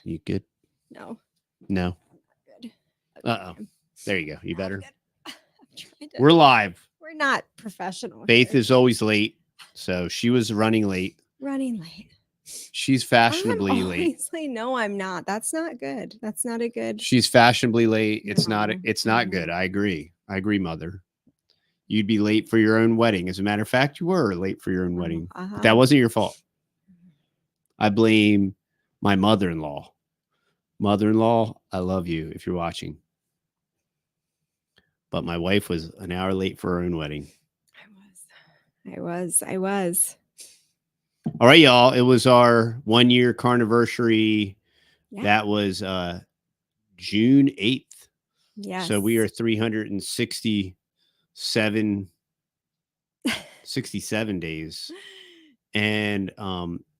You good? No. No. Good. Uh-oh. There you go. You better. I'm trying to. We're live. We're not professional. Faith here. is always late. So she was running late. Running late. She's fashionably I'm late. always no, I'm not. That's not good. That's not a good. She's fashionably late. It's not No. good. I agree, mother. You'd be late for your own wedding. As a matter of fact, you were late for your own wedding. But that wasn't your fault. I blame my mother-in-law. Mother-in-law, I love you if you're watching. But my wife was an hour late for her own wedding. I was. All right, y'all. It was our 1 year carniversary. Yeah. That was June 8th. Yes. So we are 367 days. And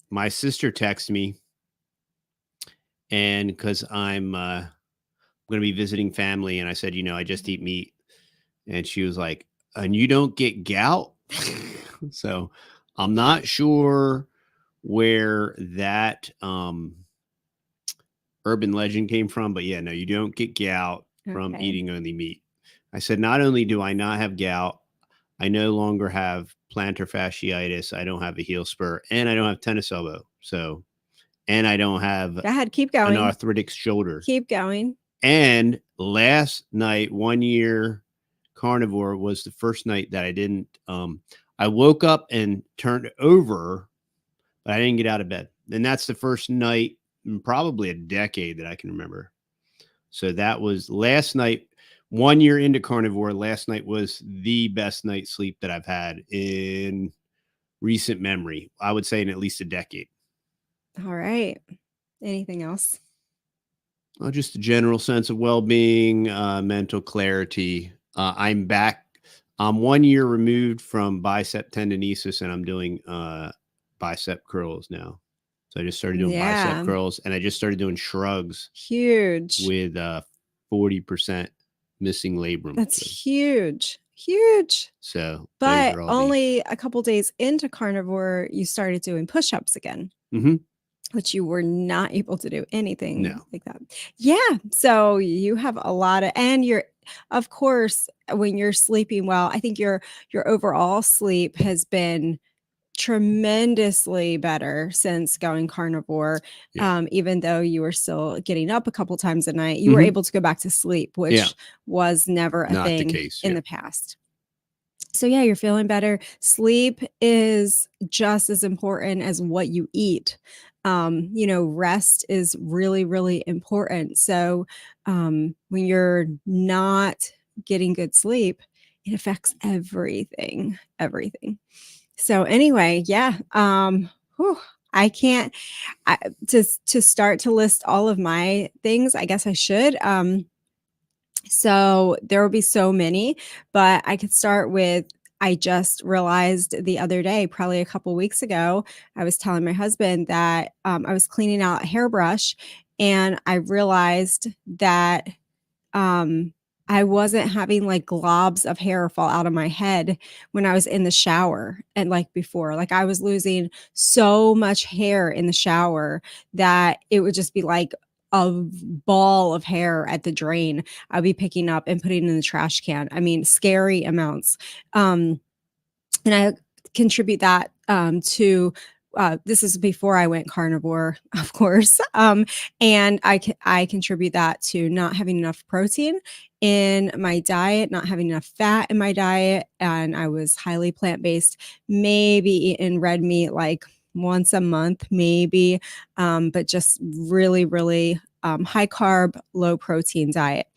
my sister texted me, and because I'm going to be visiting family, and I said, I just eat meat. And she was like, and you don't get gout? So I'm not sure where that urban legend came from, but yeah, no, you don't get gout from eating only meat. I said, not only do I not have gout, I no longer have plantar fasciitis. I don't have a heel spur, and I don't have tennis elbow. So, and I don't have Go ahead, keep going. An arthritic shoulder. Keep going. And last night, 1 year carnivore was the first night that I didn't, I woke up and turned over, but I didn't get out of bed. And that's the first night in probably a decade that I can remember. So that was last night, 1 year into carnivore. Last night was the best night's sleep that I've had in recent memory. I would say in at least a decade. All right. Anything else? Oh, just a general sense of well-being, mental clarity. I'm back. I'm 1 year removed from bicep tendinosis, and I'm doing bicep curls now. So I just started doing bicep curls, and I just started doing shrugs. Huge. With 40% missing labrum. That's huge. Huge. So, but only a couple days into carnivore, you started doing push-ups again. Mm-hmm. Which you were not able to do anything like that. Yeah. So you have a lot of, and you're, of course, when you're sleeping well, I think your overall sleep has been tremendously better since going carnivore. Even though you were still getting up a couple times a night, you were able to go back to sleep, which was never a thing in the past. So yeah, you're feeling better. Sleep is just as important as what you eat. Rest is really, really important. So when you're not getting good sleep, it affects everything. So anyway, yeah. I can't to start to list all of my things. I guess I should. So there will be so many, but I could start with, I just realized the other day, probably a couple weeks ago, I was telling my husband that I was cleaning out a hairbrush, and I realized that I wasn't having like globs of hair fall out of my head when I was in the shower. And like before, like I was losing so much hair in the shower that it would just be like a ball of hair at the drain. I'd be picking up and putting in the trash can. I mean, scary amounts. And I contribute that to this is before I went carnivore, of course. And I contribute that to not having enough protein in my diet, not having enough fat in my diet. And I was highly plant-based, maybe eating red meat like once a month, maybe, but just really, really high carb, low protein diet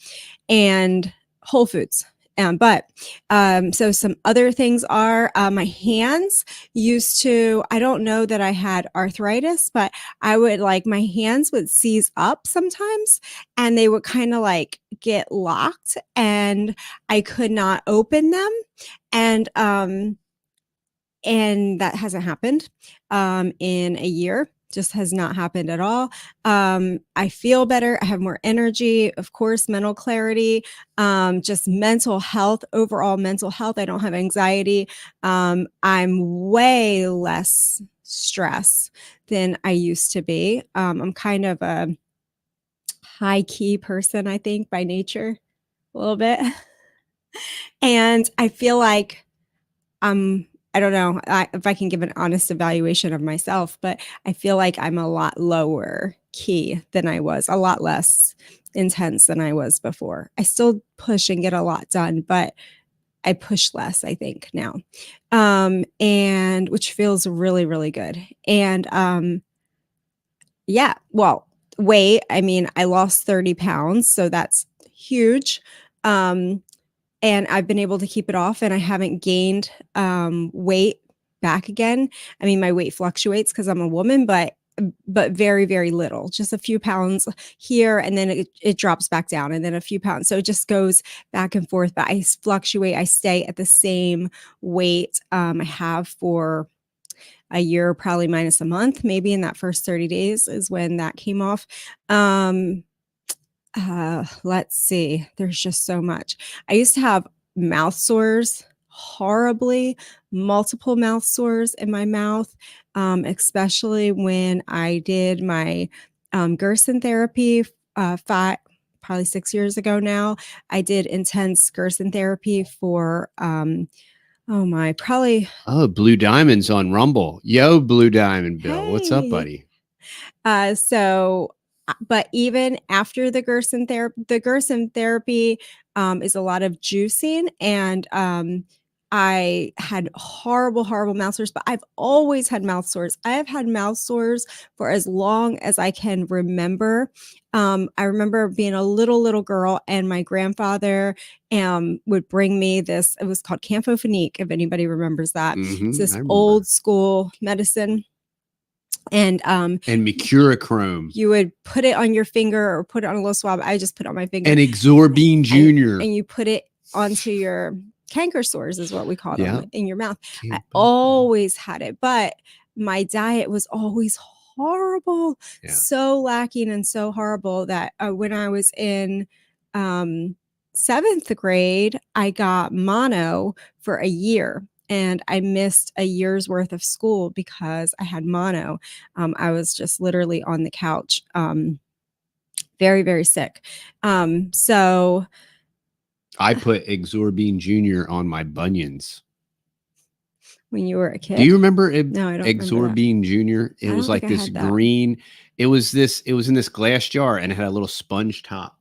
and whole foods. So some other things are my hands used to, I don't know that I had arthritis, but I would my hands would seize up sometimes and they would kind of like get locked and I could not open them. And that hasn't happened in a year. Just has not happened at all. I feel better. I have more energy, of course, mental clarity, just mental health, overall mental health. I don't have anxiety. I'm way less stress than I used to be. I'm kind of a high key person, I think, by nature, a little bit. And I feel like I don't know if I can give an honest evaluation of myself, but I feel like I'm a lot lower key than I was, a lot less intense than I was before. I still push and get a lot done, but I push less, I think, now. And which feels really, really good. And yeah, well, weight, I mean, I lost 30 pounds, so that's huge. And I've been able to keep it off, and I haven't gained weight back again. I mean, my weight fluctuates because I'm a woman, but very, very little, just a few pounds here, and then it drops back down, and then a few pounds. So it just goes back and forth, but I fluctuate. I stay at the same weight I have for a year, probably minus a month. Maybe in that first 30 days is when that came off. Let's see. There's just so much. I used to have mouth sores, horribly, multiple mouth sores in my mouth, especially when I did my Gerson therapy probably 6 years ago now. I did intense Gerson therapy for probably. Oh, Blue Diamond's on Rumble. Yo, Blue Diamond Bill. Hey. What's up, buddy? But even after the Gerson therapy is a lot of juicing, and I had horrible, horrible mouth sores, but I've always had mouth sores. I have had mouth sores for as long as I can remember. I remember being a little girl, and my grandfather would bring me this. It was called Campho-Phenique, if anybody remembers that. It's this old school medicine. And mercurochrome. You would put it on your finger or put it on a little swab. I just put it on my finger. And Exorbine Jr. And you put it onto your canker sores, is what we call them, in your mouth. I always had it, but my diet was always horrible, so lacking and so horrible that when I was in 7th grade, I got mono for a year. And I missed a year's worth of school because I had mono. I was just literally on the couch, very, very sick. So I put Exorbine Jr. on my bunions. When you were a kid? Do you remember No, I don't Exorbine Jr.? It was like this green. It was in this glass jar, and it had a little sponge top.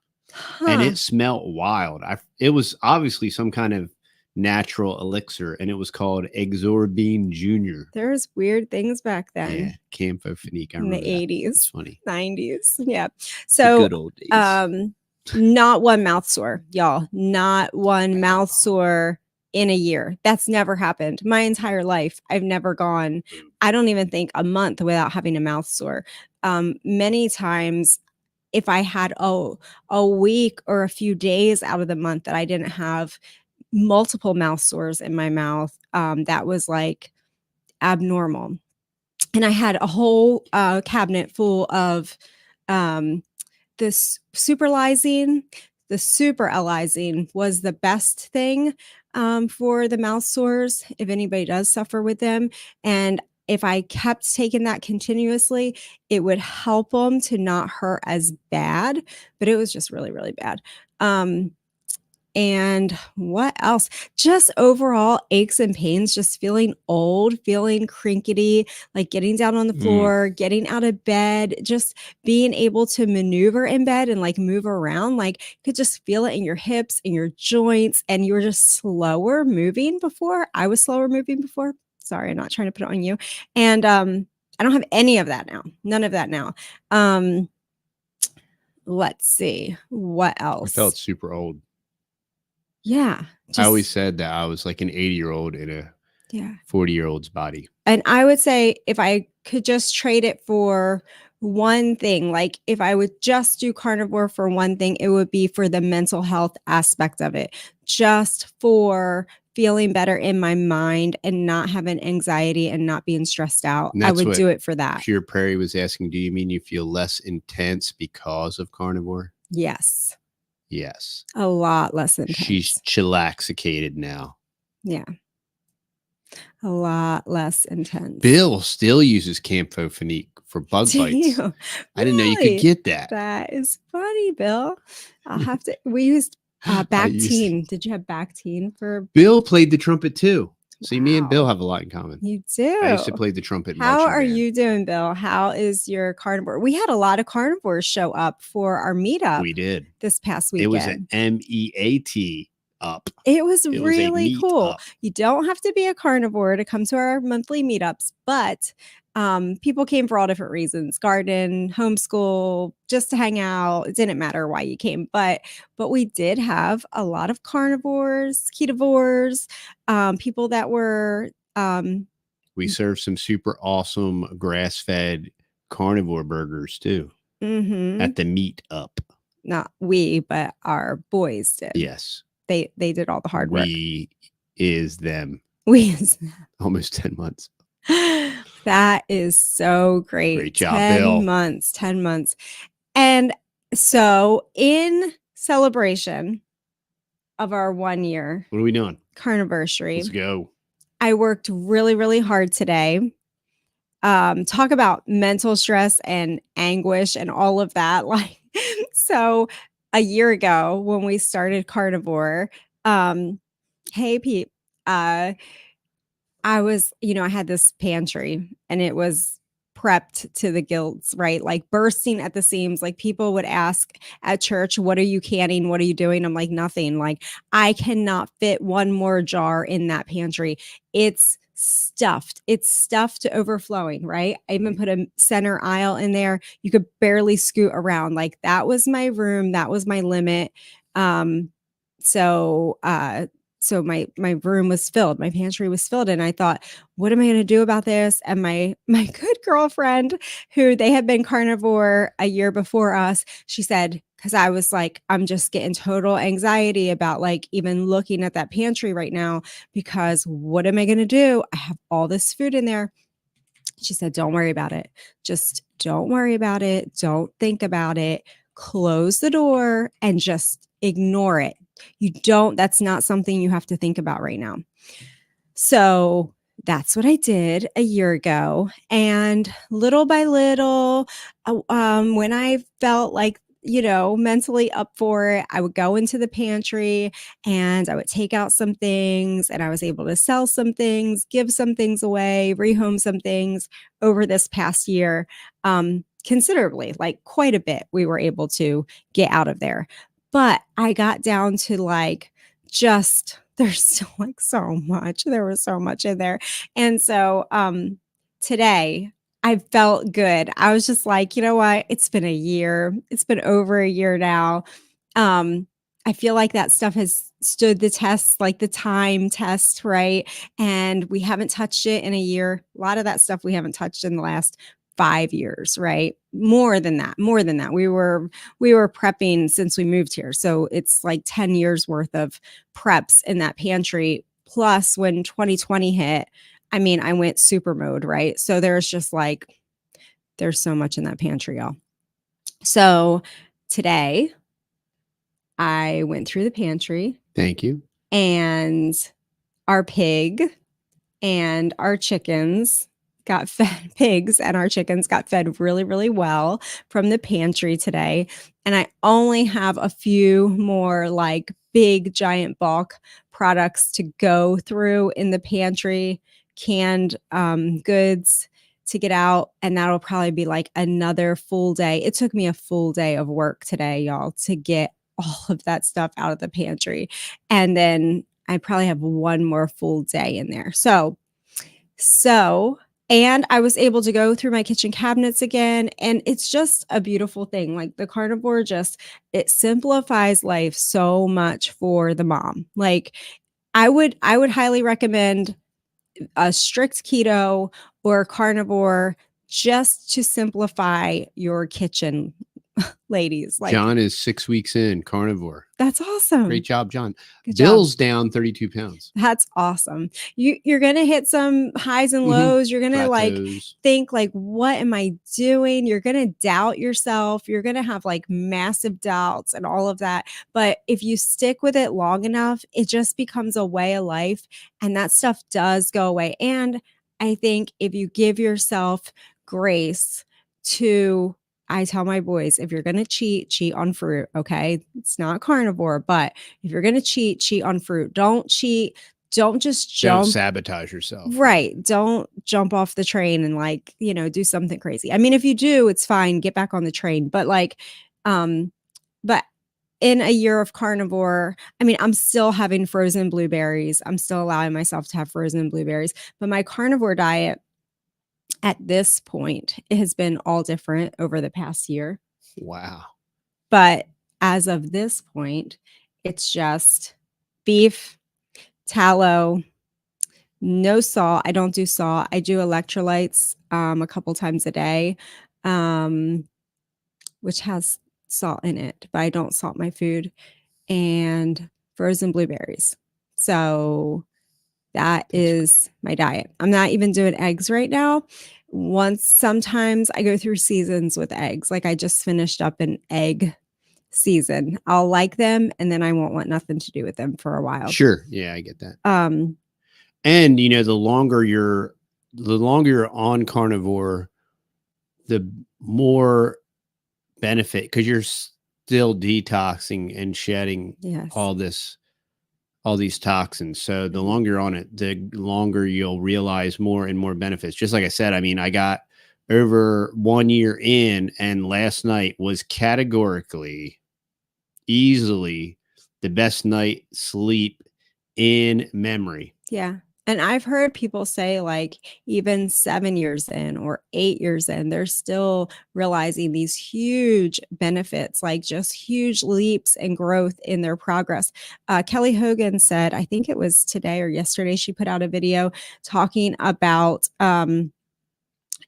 And it smelled wild. It was obviously some kind of natural elixir, and it was called Exorbine Jr. There's weird things back then. Yeah, Campho-Phenique. In the 80s. It's funny. 90s. Yeah. So the good old days. Not one mouth sore, y'all. Not one mouth sore in a year. That's never happened. My entire life, I've never gone, I don't even think, a month without having a mouth sore. Many times, if I had a week or a few days out of the month that I didn't have multiple mouth sores in my mouth, that was like abnormal. And I had a whole cabinet full of this Superlizine. The Superlizine was the best thing for the mouth sores, if anybody does suffer with them. And if I kept taking that continuously, it would help them to not hurt as bad, but it was just really, really bad. And what else? Just overall aches and pains, just feeling old, feeling crinkety, like getting down on the floor, getting out of bed, just being able to maneuver in bed and like move around. Like you could just feel it in your hips, in your joints, and you were just slower moving before. I was slower moving before. Sorry, I'm not trying to put it on you. And I don't have any of that now. None of that now. Let's see. What else? I felt super old. Yeah. I always said that I was like an 80-year-old in a 40-year-old's body. And I would say if I could just trade it for one thing, like if I would just do carnivore for one thing, it would be for the mental health aspect of it, just for feeling better in my mind and not having anxiety and not being stressed out. I would do it for that. Pure Prairie was asking, do you mean you feel less intense because of carnivore? Yes. Yes. A lot less intense. She's chillaxicated now. Yeah. A lot less intense. Bill still uses camphophenique for bug Do bites. you? I didn't know you could Really? get that. That is funny, Bill. I'll have to. We used I used- Bactine. Did you have Bactine for? Bill played the trumpet too. See, me and Bill Wow. have a lot in common. You do. I used to play the trumpet in How marching are band. you doing, Bill? How is your carnivore? We had a lot of carnivores show up for our meetup We did. this past It was an weekend. MEAT up. It was It was a really meet cool. up. You don't have to be a carnivore to come to our monthly meetups, but people came for all different reasons: garden, homeschool, just to hang out. It didn't matter why you came, but we did have a lot of carnivores, ketovores, people that were We served some super awesome grass-fed carnivore burgers too at the meet up. not we, but our boys did. Yes. They did all the hard work. We is them. We Almost 10 months. That is so great. Great job, 10 Bill. months, 10 months. And so in celebration of our 1 year What are we doing? carniversary, Let's go. I worked really, really hard today. Talk about mental stress and anguish and all of that. Like, so a year ago when we started Carnivore, hey Pete, I was, I had this pantry and it was prepped to the gills, right? Like bursting at the seams. Like people would ask at church, what are you canning? What are you doing? I'm like, nothing. Like I cannot fit one more jar in that pantry. It's stuffed. It's stuffed to overflowing, right? I even put a center aisle in there. You could barely scoot around. Like that was my room. That was my limit. So my room was filled, my pantry was filled, and I thought, what am I going to do about this? And my good girlfriend, who they had been carnivore a year before us, she said, because I was like, I'm just getting total anxiety about like even looking at that pantry right now, because what am I going to do? I have all this food in there. She said, don't worry about it. Just don't worry about it. Don't think about it. Close the door and just ignore it. That's not something you have to think about right now. So that's what I did a year ago. And little by little, when I felt like, mentally up for it, I would go into the pantry and I would take out some things, and I was able to sell some things, give some things away, rehome some things over this past year. Considerably, like quite a bit, we were able to get out of there. But I got down to like, there's still like so much. There was so much in there. And so today I felt good. I was just like, you know what? It's been a year. It's been over a year now. I feel like that stuff has stood the test, like the time test, right? And we haven't touched it in a year. A lot of that stuff we haven't touched in the last 5 years, right? More than that. We were prepping since we moved here. So it's like 10 years worth of preps in that pantry. Plus when 2020 hit, I mean, I went super mode, right? So there's so much in that pantry, y'all. So today I went through the pantry. Thank you. And our pig and our chickens got fed, pigs and our chickens got fed really, really well from the pantry today. And I only have a few more like big giant bulk products to go through in the pantry, canned goods to get out. And that'll probably be like another full day. It took me a full day of work today, y'all, to get all of that stuff out of the pantry. And then I probably have one more full day in there. So, and I was able to go through my kitchen cabinets again. And it's just a beautiful thing. Like the carnivore it simplifies life so much for the mom. Like I would highly recommend a strict keto or carnivore just to simplify your kitchen ladies. Like, John is 6 weeks in carnivore. that's awesome. Great job, John. Good Bill's job. down 32 pounds. That's awesome. You're gonna hit some highs and lows. You're gonna like Plateaus. think like, what am I doing? You're gonna doubt yourself. You're gonna have like massive doubts and all of that. But if you stick with it long enough, it just becomes a way of life, and that stuff does go away. And I think if you give yourself grace to, I tell my boys, if you're going to cheat on fruit. Okay. It's not carnivore, but if you're going to cheat on fruit. Don't cheat. Don't just Don't jump. sabotage yourself. Right. Don't jump off the train and like, do something crazy. I mean, if you do, it's fine. Get back on the train. But like, but in a year of carnivore, I mean, I'm still having frozen blueberries. I'm still allowing myself to have frozen blueberries, but my carnivore diet at this point, it has been all different over the past year. Wow. But as of this point, it's just beef, tallow, no salt. I don't do salt. I do electrolytes a couple times a day, which has salt in it, but I don't salt my food, and frozen blueberries. So that is my diet. I'm not even doing eggs right now. Sometimes I go through seasons with eggs. Like I just finished up an egg season. I'll like them and then I won't want nothing to do with them for a while. Sure. Yeah, I get that. And the longer you're on carnivore, the more benefit, because you're still detoxing and shedding all these toxins. So the longer you're on it, the longer you'll realize more and more benefits. Just like I said, I mean, I got over 1 year in, and last night was categorically, easily the best night sleep in memory. Yeah. And I've heard people say like even 7 years in or 8 years in, they're still realizing these huge benefits, like just huge leaps and growth in their progress. Kelly Hogan said, I think it was today or yesterday, she put out a video talking about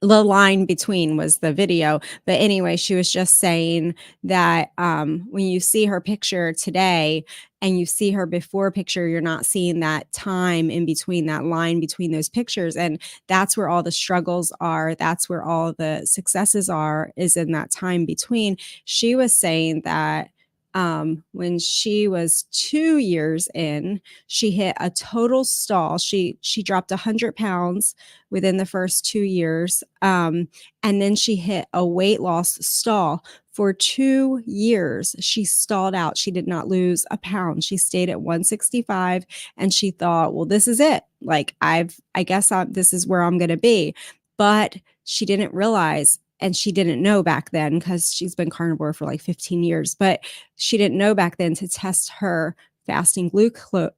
the line between was the video. But anyway, she was just saying that when you see her picture today and you see her before picture, you're not seeing that time in between, that line between those pictures. And that's where all the struggles are. That's where all the successes are, is in that time between. She was saying that when she was 2 years in, she hit a total stall. She dropped 100 pounds within the first 2 years. And then she hit a weight loss stall. For 2 years, she stalled out. She did not lose a pound. She stayed at 165, and she thought, well, this is it. Like, I guess this is where I'm going to be. But she didn't realize, and she didn't know back then, because she's been carnivore for like 15 years, but she didn't know back then to test her fasting glucose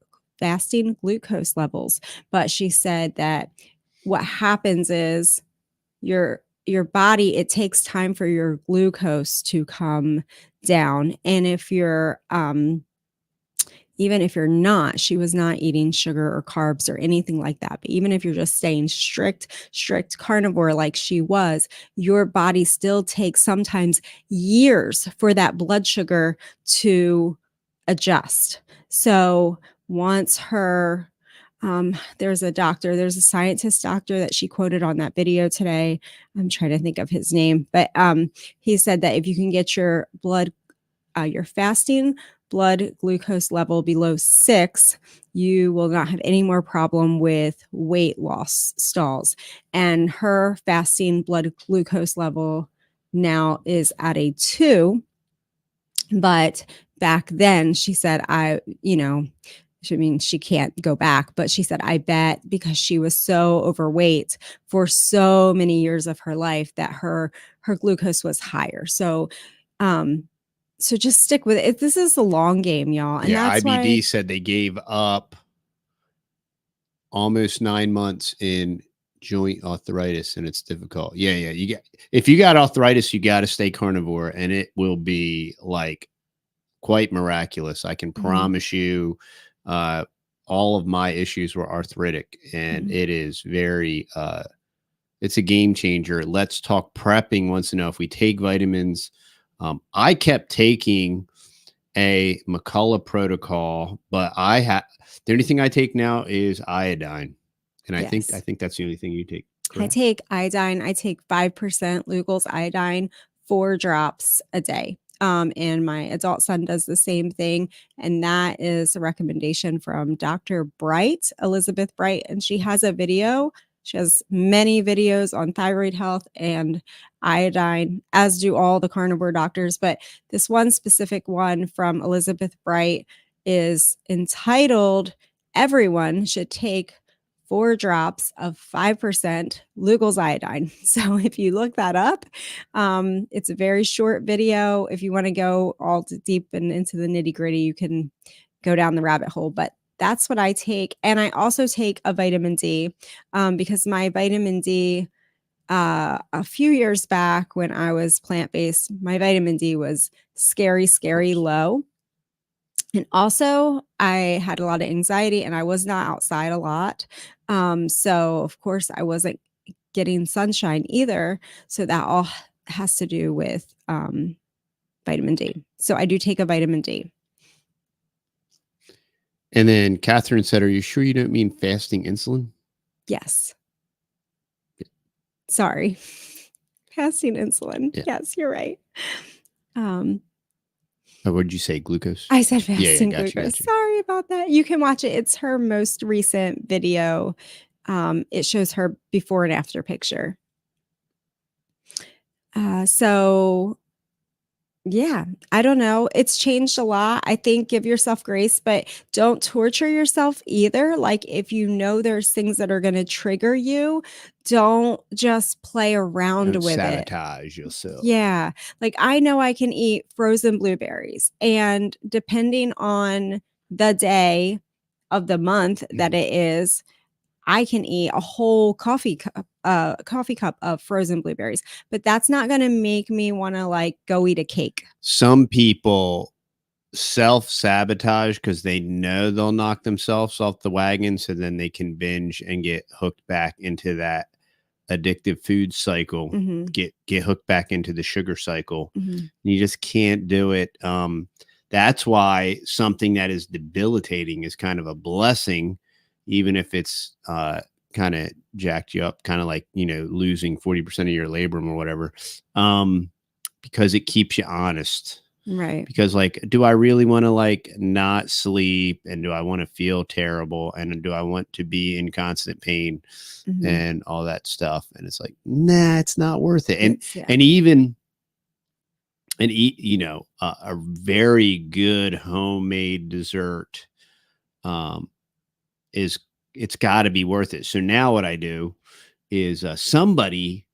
levels. But she said that what happens is your body, it takes time for your glucose to come down. And if you're even if you're not, she was not eating sugar or carbs or anything like that. But even if you're just staying strict carnivore like she was, your body still takes sometimes years for that blood sugar to adjust. So once her, there's a scientist doctor that she quoted on that video today. I'm trying to think of his name, but he said that if you can get your your fasting blood glucose level below 6, you will not have any more problem with weight loss stalls. And her fasting blood glucose level now is at a 2. But back then she said, she can't go back, but she said, I bet because she was so overweight for so many years of her life that her glucose was higher. So just stick with it. This is a long game, y'all. And yeah, that's IBD why said they gave up almost 9 months in joint arthritis, and it's difficult. Yeah. If you got arthritis, you got to stay carnivore, and it will be like quite miraculous. I can promise you. All of my issues were arthritic, and it is very, it's a game changer. Let's talk prepping once to know if we take vitamins, I kept taking a McCullough protocol, but the only thing I take now is iodine, and I think Yes. that's the only thing you take. I Correct? take iodine. I take 5% Lugol's iodine, 4 drops a day. And my adult son does the same thing. And that is a recommendation from Dr. Bright, Elizabeth Bright. And she has a video. She has many videos on thyroid health and iodine, as do all the carnivore doctors. But this one specific one from Elizabeth Bright is entitled Everyone Should Take 4 drops of 5% Lugol's iodine. So if you look that up, it's a very short video. If you want to go all deep and into the nitty gritty, you can go down the rabbit hole. But that's what I take. And I also take a vitamin D because my vitamin D, a few years back when I was plant-based, my vitamin D was scary low. And also, I had a lot of anxiety and I was not outside a lot. So, of course, I wasn't getting sunshine either. So, that all has to do with vitamin D. So, I do take a vitamin D. And then Catherine said, "Are you sure you don't mean fasting insulin?" Yes. Sorry. Fasting insulin. Yeah. Yes, you're right. What did you say? Glucose? I said fasting gotcha, glucose. gotcha. Sorry about that. You can watch it. It's her most recent video. It shows her before and after picture. So yeah, I don't know. It's changed a lot. I think give yourself grace, but don't torture yourself either. Like if you know there's things that are going to trigger you, don't just play around Don't with sabotage yourself. Yeah. Like I know I can eat frozen blueberries, and depending on the day of the month that it is, I can eat a whole coffee cup of frozen blueberries, but that's not going to make me want to like go eat a cake. Some people self-sabotage because they know they'll knock themselves off the wagon, so then they can binge and get hooked back into that addictive food cycle, get hooked back into the sugar cycle. You just can't do it. That's why something that is debilitating is kind of a blessing, even if it's kind of jacked you up, kind of like, losing 40% of your labrum or whatever, because it keeps you honest. Right. Because like, do I really want to like not sleep, and do I want to feel terrible, and do I want to be in constant pain and all that stuff? And it's like, nah, it's not worth it. And even a very good homemade dessert it's got to be worth it. So now what I do is somebody,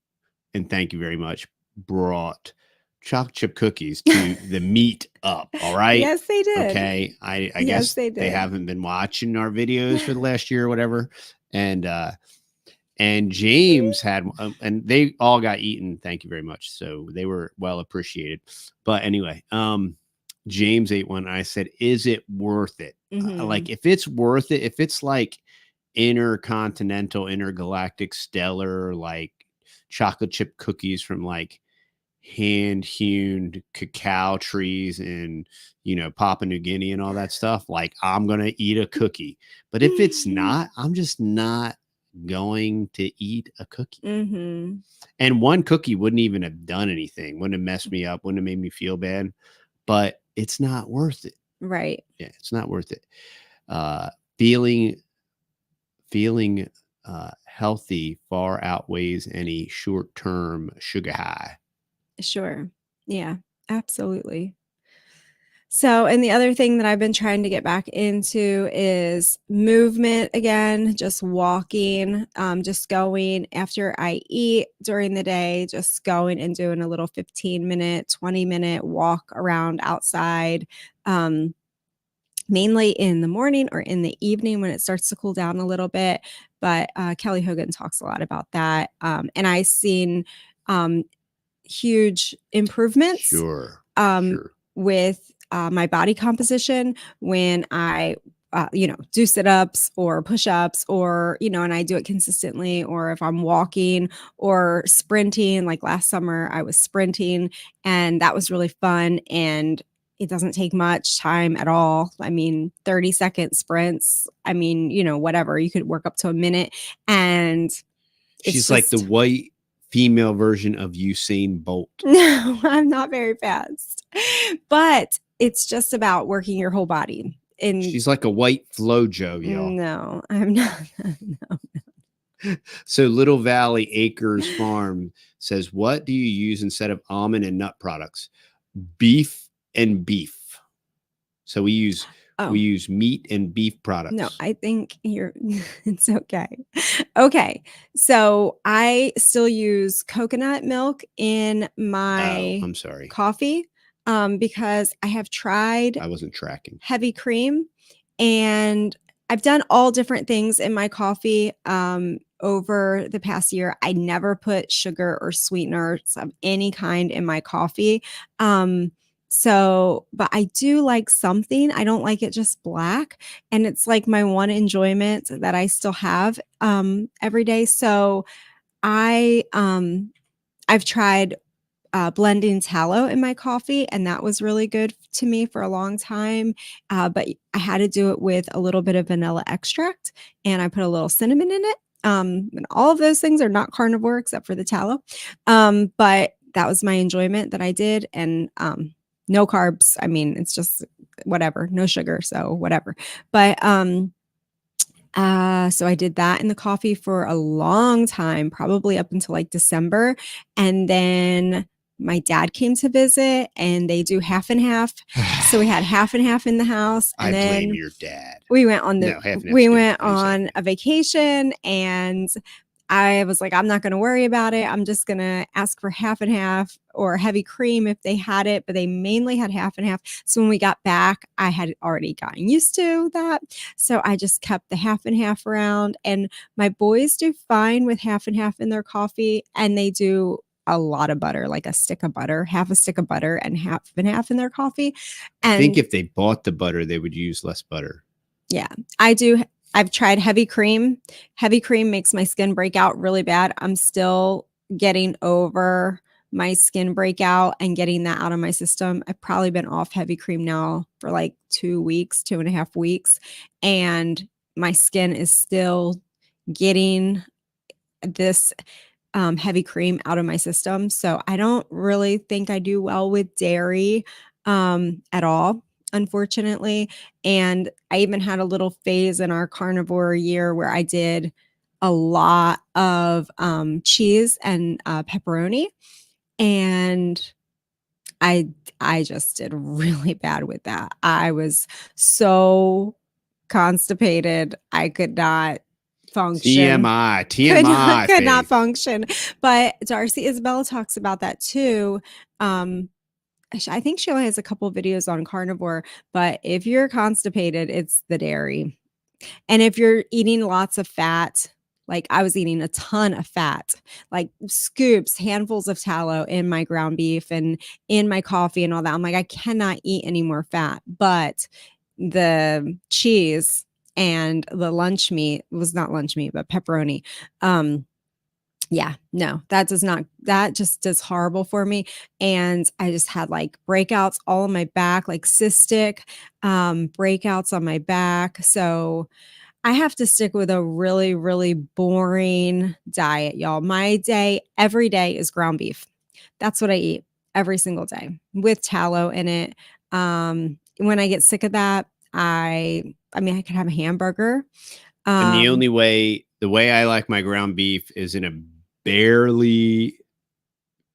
and thank you very much, brought chocolate chip cookies to the meet up. All right. Yes, they did. Okay. I guess they haven't been watching our videos for the last year or whatever. And James had, and they all got eaten. Thank you very much. So they were well appreciated. But anyway, James ate one. And I said, is it worth it? Like, if it's worth it, if it's like intercontinental, intergalactic, stellar, like chocolate chip cookies from like hand hewn cacao trees in, Papua New Guinea and all that stuff, like I'm going to eat a cookie. But if it's not, I'm just not going to eat a cookie. And one cookie wouldn't even have done anything, wouldn't have messed me up, wouldn't have made me feel bad, but it's not worth it. Right. Yeah, it's not worth it. Feeling healthy far outweighs any short-term sugar high. Sure. Yeah, absolutely. So, and the other thing that I've been trying to get back into is movement again, just walking, just going after I eat during the day, just going and doing a little 15-minute, 20-minute walk around outside, mainly in the morning or in the evening when it starts to cool down a little bit. But Kelly Hogan talks a lot about that. And I've seen huge improvements. Sure. With my body composition when I do sit-ups or push-ups, or, and I do it consistently, or if I'm walking or sprinting, like last summer I was sprinting and that was really fun. And it doesn't take much time at all. I mean, 30-second sprints. I mean, whatever, you could work up to a minute, and She's like the white female version of Usain Bolt. No, I'm not very fast, but it's just about working your whole body. And she's like a white Flojo, y'all. No, I'm not. No. So Little Valley Acres Farm says, what do you use instead of almond and nut products? Beef and beef. So we use meat and beef products. No, I think it's okay. Okay. So I still use coconut milk in my I'm sorry. coffee because I have tried. I wasn't tracking. Heavy cream, and I've done all different things in my coffee over the past year. I never put sugar or sweeteners of any kind in my coffee. But I do like something. I don't like it just black. And it's like my one enjoyment that I still have every day. So I've tried blending tallow in my coffee, and that was really good to me for a long time. But I had to do it with a little bit of vanilla extract, and I put a little cinnamon in it. And all of those things are not carnivore except for the tallow. But that was my enjoyment that I did. And no carbs. I mean, it's just whatever, no sugar. So whatever. But so I did that in the coffee for a long time, probably up until like December. And then my dad came to visit, and they do half and half. So we had half and half in the house. And I blame your dad. We went on a vacation, and I was like, I'm not going to worry about it. I'm just going to ask for half and half or heavy cream if they had it, but they mainly had half and half. So when we got back, I had already gotten used to that. So I just kept the half and half around, and my boys do fine with half and half in their coffee, and they do a lot of butter, like a stick of butter, half a stick of butter and half in their coffee. And I think if they bought the butter, they would use less butter. Yeah, I do. I've tried heavy cream. Heavy cream makes my skin break out really bad. I'm still getting over my skin breakout and getting that out of my system. I've probably been off heavy cream now for like 2.5 weeks. And my skin is still getting this heavy cream out of my system. So I don't really think I do well with dairy at all, unfortunately. And I even had a little phase in our carnivore year where I did a lot of cheese and pepperoni, and I just did really bad with that. I was so constipated. I could not function. TMI. Could not function. But Darcy Isabella talks about that too. I think she only has a couple videos on carnivore, but if you're constipated, it's the dairy. And if you're eating lots of fat, like I was eating a ton of fat, like scoops, handfuls of tallow in my ground beef and in my coffee and all that. I'm like, I cannot eat any more fat. But the cheese and the lunch meat was not lunch meat, but pepperoni. Yeah, no, that just does horrible for me. And I just had like breakouts all on my back, like cystic breakouts on my back. So I have to stick with a really, really boring diet, y'all. My day, every day is ground beef. That's what I eat every single day with tallow in it. When I get sick of that, I could have a hamburger. And the way I like my ground beef is in a barely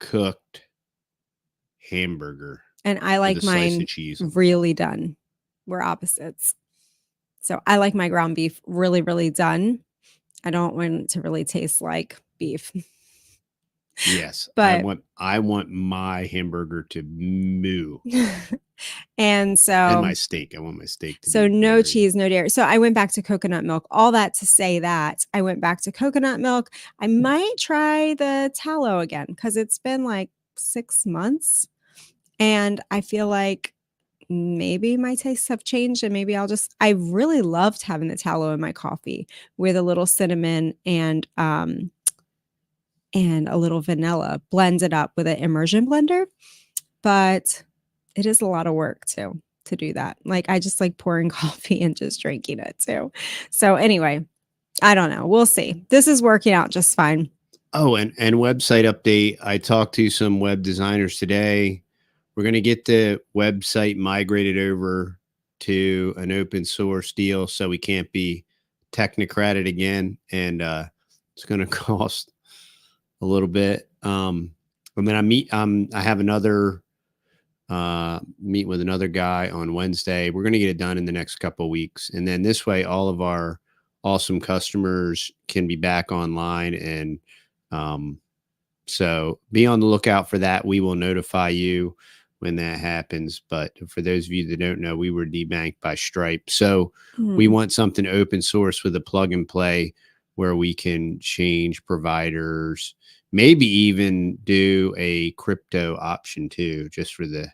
cooked hamburger. And I like mine really done. We're opposites. So I like my ground beef really, really done. I don't want it to really taste like beef. Yes, but I want my hamburger to moo. And my steak. I want my steak to so no cheese, no dairy. So I went back to coconut milk. All that to say that I went back to coconut milk. I might try the tallow again because it's been like 6 months. And I feel like maybe my tastes have changed and maybe I really loved having the tallow in my coffee with a little cinnamon and a little vanilla, blend it up with an immersion blender. But it is a lot of work too to do that. Like I just like pouring coffee and just drinking it too. So anyway, I don't know. We'll see. This is working out just fine. Oh, and website update. I talked to some web designers today. We're going to get the website migrated over to an open source deal, so we can't be technocratic again, and it's going to cost a little bit. And then I have another meet with another guy on Wednesday. We're going to get it done in the next couple of weeks, and then this way, all of our awesome customers can be back online. And so be on the lookout for that. We will notify you when that happens. But for those of you that don't know, we were debanked by Stripe. So we want something open source with a plug and play where we can change providers, maybe even do a crypto option too, just for the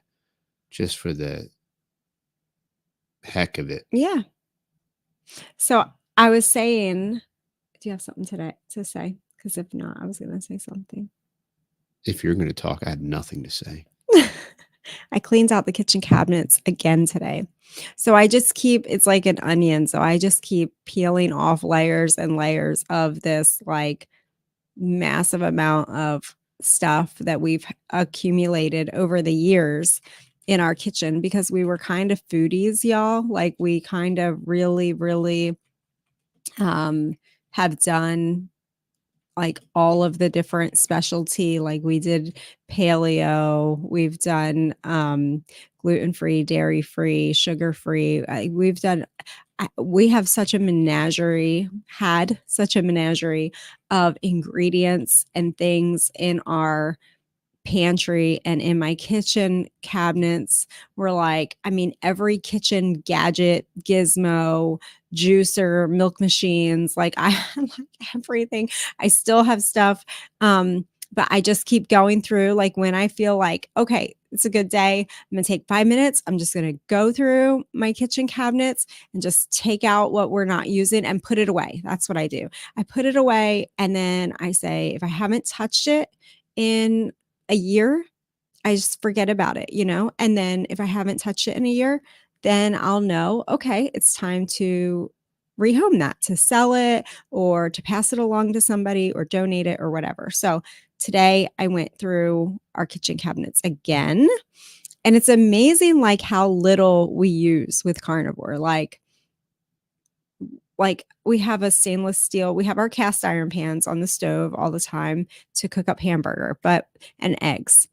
heck of it. Yeah. So I was saying, do you have something today to say? Because if not, I was going to say something. If you're going to talk, I had nothing to say. I cleaned out the kitchen cabinets again today. So I just keep, it's like an onion. So I just keep peeling off layers and layers of this like massive amount of stuff that we've accumulated over the years in our kitchen because we were kind of foodies, y'all. Like we kind of really, really have done like all of the different specialty, like we did paleo, we've done gluten-free, dairy-free, sugar-free. We have such a menagerie, had such a menagerie of ingredients and things in our pantry and in my kitchen cabinets. Were like, I mean, every kitchen gadget, gizmo, juicer, milk machines, like I have like everything. I still have stuff. But I just keep going through, like when I feel like, okay, it's a good day, I'm gonna take 5 minutes. I'm just gonna go through my kitchen cabinets and just take out what we're not using and put it away. That's what I do. I put it away and then I say, if I haven't touched it in a year, I just forget about it, you know? And then if I haven't touched it in a year, then I'll know, okay, it's time to rehome that, to sell it or to pass it along to somebody or donate it or whatever. So today I went through our kitchen cabinets again, and it's amazing like how little we use with Carnivore. Like we have a stainless steel, we have our cast iron pans on the stove all the time to cook up hamburger, and eggs.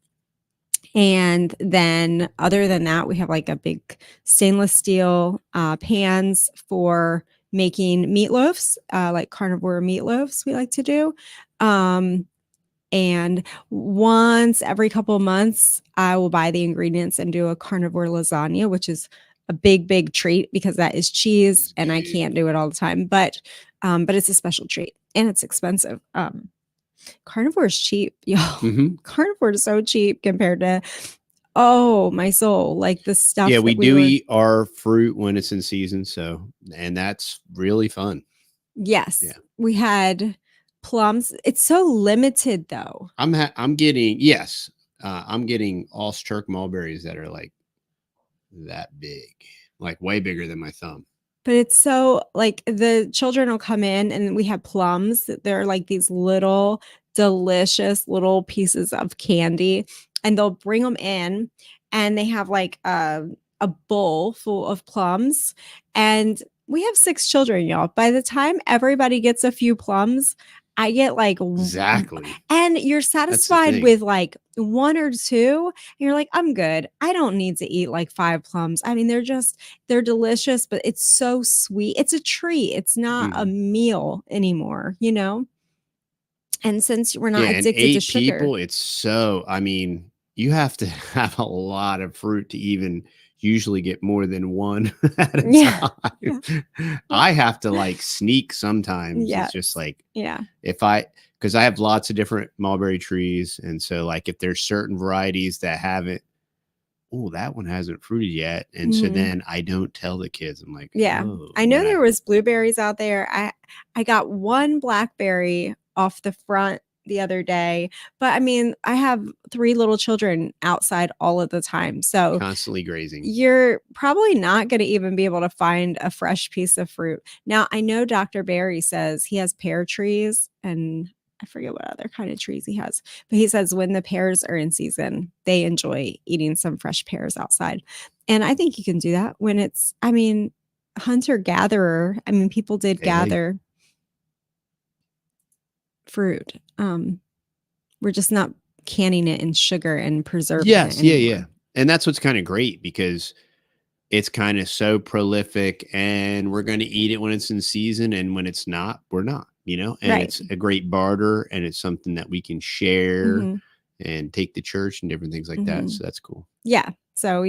And then other than that, we have like a big stainless steel pans for making meatloafs, like Carnivore meatloafs we like to do. And once every couple of months, I will buy the ingredients and do a Carnivore lasagna, which is a big, big treat because that is cheese and I can't do it all the time. But it's a special treat and it's expensive. Carnivore is cheap, y'all. Mm-hmm. Carnivore is so cheap compared to, oh, my soul, like the stuff. Yeah, we do eat our fruit when it's in season. So, and that's really fun. Yes. Yeah. We had plums. It's so limited though. I'm getting Alsturk mulberries that are like that big, like way bigger than my thumb. But it's so like the children will come in and we have plums. They're like these little delicious little pieces of candy and they'll bring them in and they have like a bowl full of plums. And we have 6 children, y'all. By the time everybody gets a few plums, I get like exactly. And you're satisfied with like 1 or 2. And you're like, I'm good. I don't need to eat like 5 plums. I mean, they're delicious, but it's so sweet. It's a treat. It's not a meal anymore, you know? And since we're not addicted to sugar. People, it's so, I mean, you have to have a lot of fruit to even usually get more than one at a time. I have to like sneak sometimes. It's just like, because I have lots of different mulberry trees. And so like if there's certain varieties that haven't oh, that one hasn't fruited yet. And so then I don't tell the kids. I'm like, Yeah. oh. I know there was blueberries out there. I got one blackberry off the front the other day, but I mean, I have 3 little children outside all of the time. So constantly grazing. you're probably not going to even be able to find a fresh piece of fruit. Now, I know Dr. Barry says he has pear trees, and I forget what other kind of trees he has, but he says when the pears are in season, they enjoy eating some fresh pears outside. And I think you can do that when it's, I mean, hunter gatherer. I mean, people did gather fruit. We're just not canning it in sugar and preserving it anymore. Yeah. And that's what's kind of great, because it's kind of so prolific, and we're going to eat it when it's in season, and when it's not, we're not, and it's a great barter, and it's something that we can share and take to church and different things like that. So that's cool. Yeah. So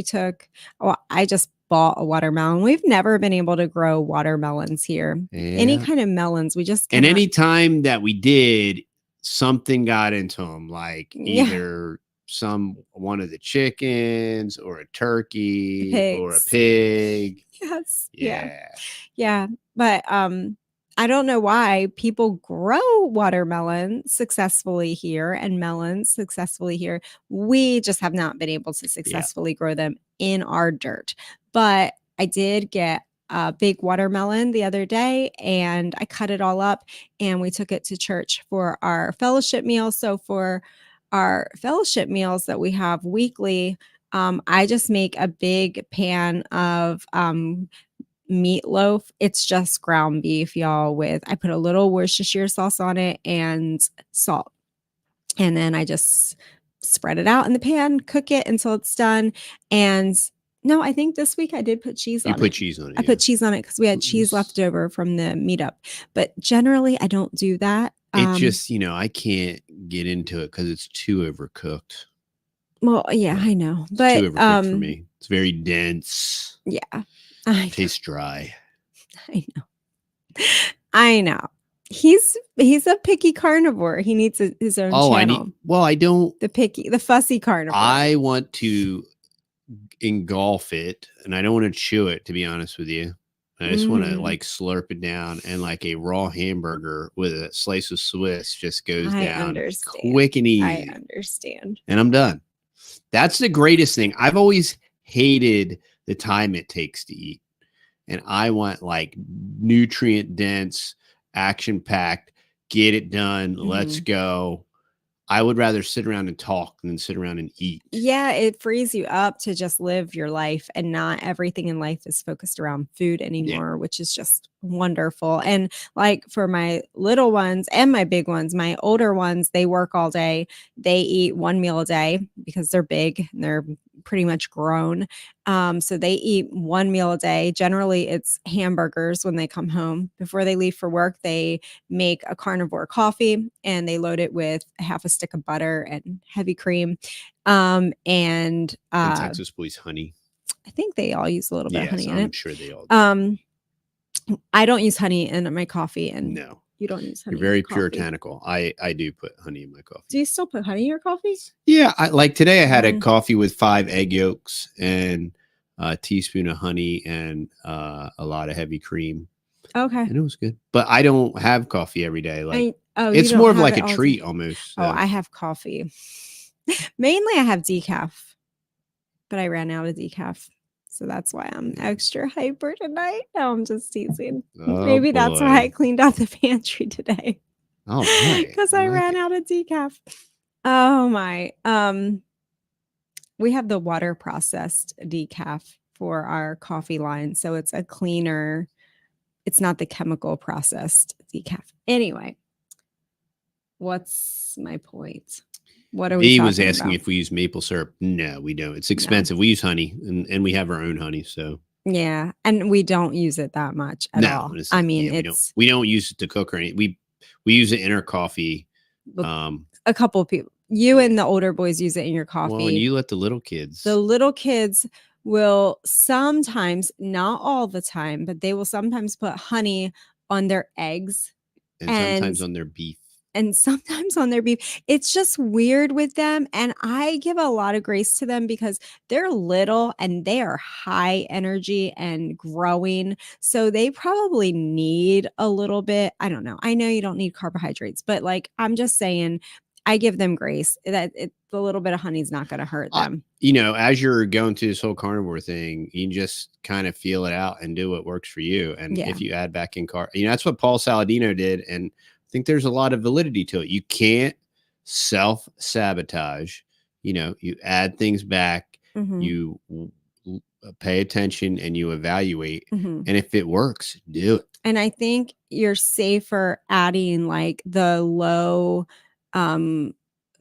I just bought a watermelon. We've never been able to grow watermelons here. Any kind of melons. We just And any time that we did, something got into them, like either one of the chickens or a turkey or a pig. Yes. Yeah. But I don't know why people grow watermelon successfully here and melons successfully here. We just have not been able to successfully grow them in our dirt. But I did get a big watermelon the other day, and I cut it all up, and we took it to church for our fellowship meal. So for our fellowship meals that we have weekly, I just make a big pan of meatloaf. It's just ground beef, y'all, I put a little Worcestershire sauce on it and salt. And then I just spread it out in the pan, cook it until it's done. And no, I think this week I did put cheese on it. You put cheese on it. I put cheese on it because we had cheese left over from the meetup. But generally, I don't do that. It just, I can't get into it because it's too overcooked. Well, yeah, I know. But too overcooked for me. It's very dense. Yeah. Tastes dry. I know. He's a picky carnivore. He needs his own channel. I don't. The fussy carnivore. I want to engulf it, and I don't want to chew it, to be honest with you. I just want to slurp it down, and like a raw hamburger with a slice of Swiss just goes down quick and easy. I understand. And I'm done. That's the greatest thing. I've always hated the time it takes to eat. And I want like nutrient dense, action packed, get it done. Let's go. I would rather sit around and talk than sit around and eat. Yeah, it frees you up to just live your life, and not everything in life is focused around food anymore, which is just wonderful. And like for my little ones and my big ones, my older ones, they work all day. They eat one meal a day because they're big and they're pretty much grown. So they eat one meal a day. Generally, it's hamburgers when they come home. Before they leave for work, they make a carnivore coffee and they load it with half a stick of butter and heavy cream. And Texas Boys honey. I think they all use a little bit of honey in it. I'm sure they all do. I don't use honey in my coffee, and no. You don't use honey. You're very puritanical. I do put honey in my coffee. Do you still put honey in your coffee? Yeah. Like today I had a coffee with 5 egg yolks and a teaspoon of honey and a lot of heavy cream. Okay. And it was good. But I don't have coffee every day. Like it's more of like a treat almost. So. Oh, I have coffee. Mainly I have decaf. But I ran out of decaf. So that's why I'm extra hyper tonight. No, I'm just teasing. Maybe that's why I cleaned out the pantry today. Oh, my. Because I ran out of decaf. Oh, my. We have the water processed decaf for our coffee line. So it's a cleaner. It's not the chemical processed decaf. Anyway, what's my point? What are we He talking was asking about? if we use maple syrup. No, we don't. It's expensive. No. We use honey, and we have our own honey. So yeah, and we don't use it that much at all. I mean, we don't use it to cook or anything. We use it in our coffee. A couple of people, you and the older boys, use it in your coffee. Well, and you let the little kids. The little kids will sometimes, not all the time, but they will sometimes put honey on their eggs and sometimes on their beef. and sometimes on their beef. It's just weird with them. And I give a lot of grace to them because they're little and they are high energy and growing. So they probably need a little bit. I don't know. I know you don't need carbohydrates, but like, I'm just saying, I give them grace that the little bit of honey is not going to hurt them. You know, as you're going through this whole carnivore thing, you just kind of feel it out and do what works for you. And if you add back in that's what Paul Saladino did. And I think there's a lot of validity to it. You can't self-sabotage. You know, you add things back, you pay attention, and you evaluate. And if it works, do it. And I think you're safer adding like the low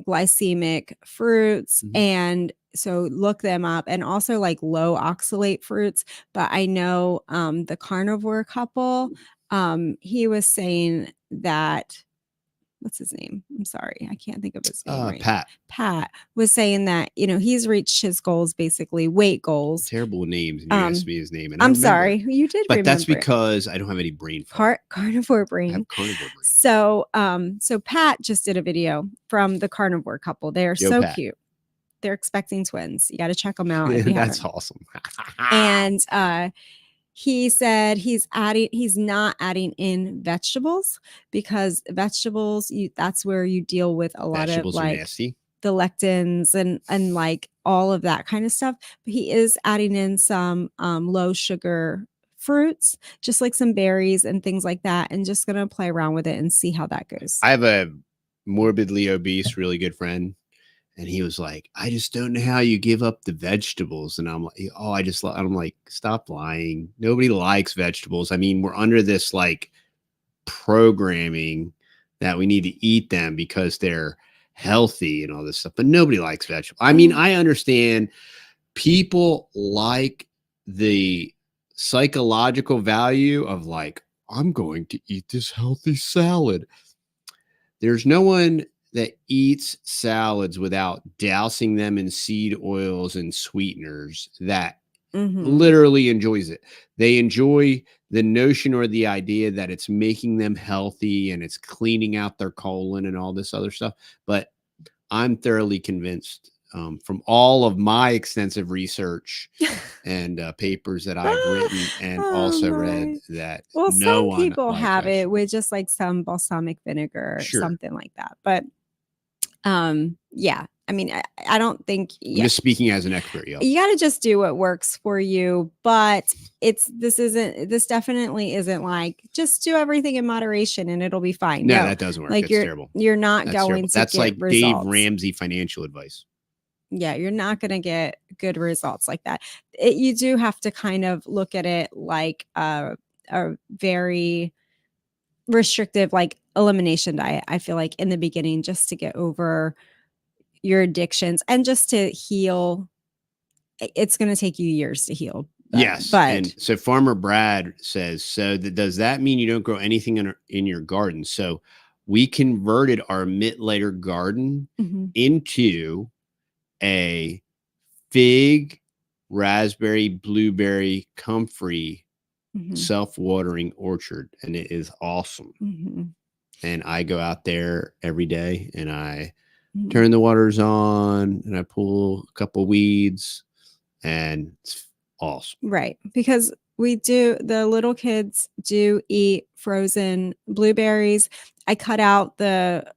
glycemic fruits. And so look them up, and also like low oxalate fruits. But I know the carnivore couple, he was saying that, what's his name? I'm sorry, I can't think of his name right. Pat was saying that, you know, he's reached his goals, basically weight goals. Terrible names. And you asked me his name. And I'm sorry, you did, but that's because I don't have any brain. Carnivore brain. I have carnivore brain. So, so Pat just did a video from the carnivore couple. They are so Pat. cute. They're expecting twins. You got to check them out. That's awesome. And he said he's not adding in vegetables, because vegetables, that's where you deal with a lot of like the lectins and like all of that kind of stuff. But he is adding in some low sugar fruits, just like some berries and things like that, and just gonna play around with it and see how that goes. I have a morbidly obese, really good friend. And he was like, I just don't know how you give up the vegetables. And I'm like, oh, I'm like, stop lying. Nobody likes vegetables. I mean, we're under this like programming that we need to eat them because they're healthy and all this stuff, but nobody likes vegetables. I mean, I understand people like the psychological value of like, I'm going to eat this healthy salad. There's no one that eats salads without dousing them in seed oils and sweeteners that literally enjoys it. They enjoy the notion or the idea that it's making them healthy and it's cleaning out their colon and all this other stuff. But I'm thoroughly convinced from all of my extensive research and papers that I've written and also read that some people have it with just like some balsamic vinegar or something like that. But yeah, I mean, I don't think I'm just speaking as an expert. You got to just do what works for you. But this definitely isn't like just do everything in moderation and it'll be fine. No, that doesn't work. Like That's terrible. You're not That's going terrible. to That's get like results. Dave Ramsey financial advice. Yeah, you're not going to get good results like that. You do have to kind of look at it like a very restrictive, like elimination diet. I feel like in the beginning, just to get over your addictions and just to heal. It's going to take you years to heal. Yes. And so Farmer Brad says, so does that mean you don't grow anything in your garden? So we converted our mid-layer garden into a fig, raspberry, blueberry, comfrey, self-watering orchard. And it is awesome. And I go out there every day and I turn the waters on and I pull a couple weeds and it's awesome. Right. Because the little kids do eat frozen blueberries. I cut out the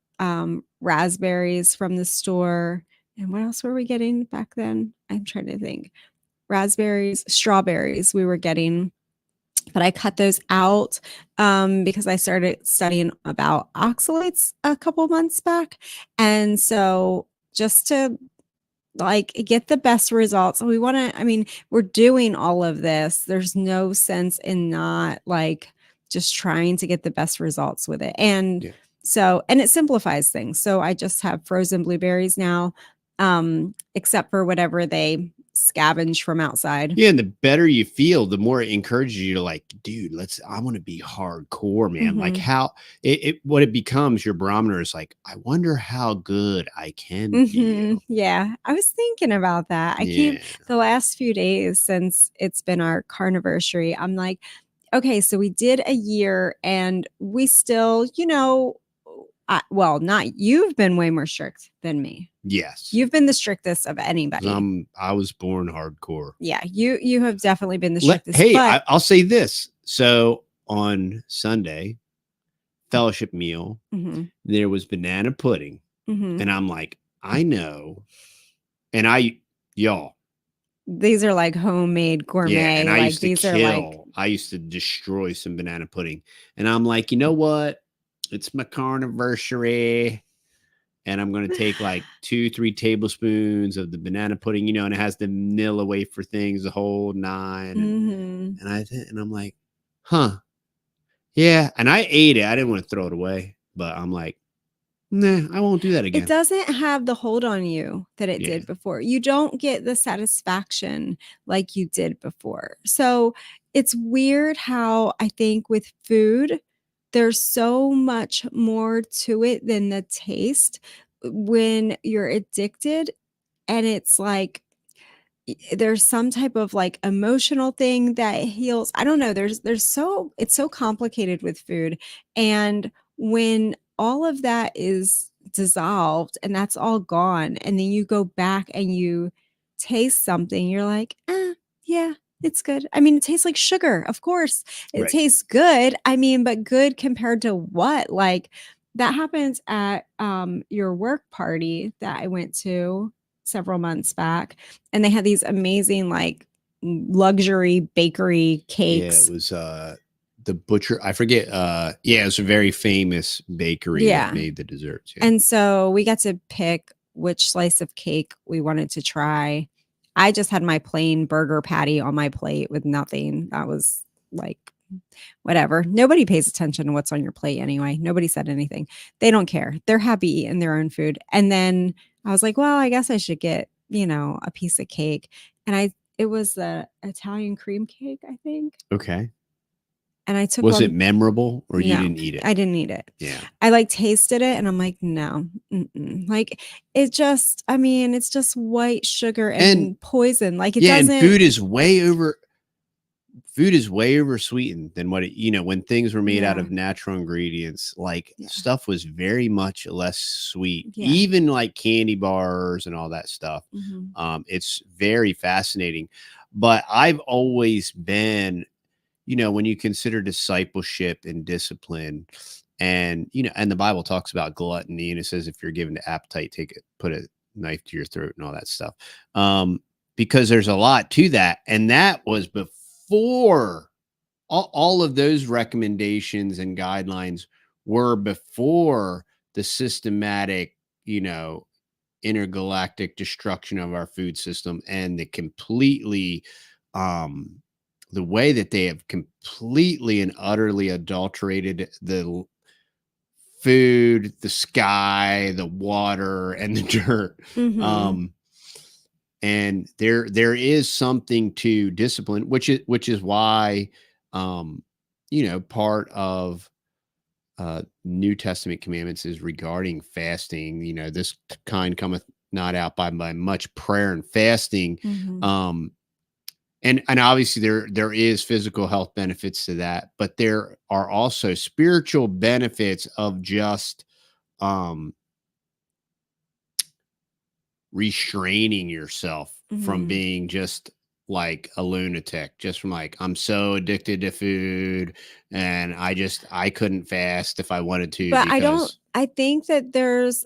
raspberries from the store. And what else were we getting back then? I'm trying to think. Raspberries, strawberries we were getting. But I cut those out because I started studying about oxalates a couple months back. And so just to like get the best results, we're doing all of this. There's no sense in not like just trying to get the best results with it. And so, and it simplifies things. So I just have frozen blueberries now, except for whatever they scavenge from outside. Yeah, and the better you feel, the more it encourages you to like, dude, I want to be hardcore, man. Like how what it becomes, your barometer is like, I wonder how good I can feel. Yeah, I was thinking about that. I keep the last few days since it's been our carniversary, I'm like, okay, so we did a year and we still, well, not you've been way more strict than me. Yes. You've been the strictest of anybody. I was born hardcore. Yeah, you have definitely been the strictest. Hey, but I'll say this. So on Sunday, fellowship meal, there was banana pudding. And I'm like, I know. And y'all. These are like homemade gourmet. Yeah, and I like used to these kill. are like I used to destroy some banana pudding. And I'm like, you know what? It's my carniversary. And I'm going to take like 2-3 tablespoons of the banana pudding, you know, and it has the vanilla wafer things, the whole 9. And I'm like, huh. Yeah. And I ate it. I didn't want to throw it away, but I'm like, nah, I won't do that again. It doesn't have the hold on you that it did before. You don't get the satisfaction like you did before. So it's weird how I think with food, there's so much more to it than the taste when you're addicted. And it's like, there's some type of like emotional thing that heals. I don't know. It's so complicated with food. And when all of that is dissolved and that's all gone, and then you go back and you taste something, you're like, yeah, it's good. I mean, it tastes like sugar. Of course, it tastes good. I mean, but good compared to what? Like that happens at your work party that I went to several months back, and they had these amazing like luxury bakery cakes. Yeah, it was the butcher. I forget. Yeah, it was a very famous bakery that made the desserts. Yeah. And so we got to pick which slice of cake we wanted to try. I just had my plain burger patty on my plate with nothing. That was like, whatever. Nobody pays attention to what's on your plate anyway. Nobody said anything. They don't care. They're happy eating their own food. And then I was like, well, I guess I should get, a piece of cake. And it was the Italian cream cake, I think. Okay. And I took Was it memorable or you didn't eat it? I didn't eat it. Yeah. I like tasted it and I'm like, no. Like it just, I mean, it's just white sugar and poison. Like it doesn't. And food is way over sweetened than what when things were made out of natural ingredients, like stuff was very much less sweet, even like candy bars and all that stuff. It's very fascinating, but I've always been, when you consider discipleship and discipline and, and the Bible talks about gluttony and it says, if you're given to appetite, put a knife to your throat and all that stuff. Because there's a lot to that. And that was before all of those recommendations and guidelines were before the systematic, intergalactic destruction of our food system and the completely, the way that they have completely and utterly adulterated the food, the sky, the water, and the dirt. And there is something to discipline, which is why, part of New Testament commandments is regarding fasting. This kind cometh not out by much prayer and fasting. And obviously there is physical health benefits to that, but there are also spiritual benefits of just restraining yourself from being just like a lunatic, just from like, I'm so addicted to food and I couldn't fast if I wanted to. But I think that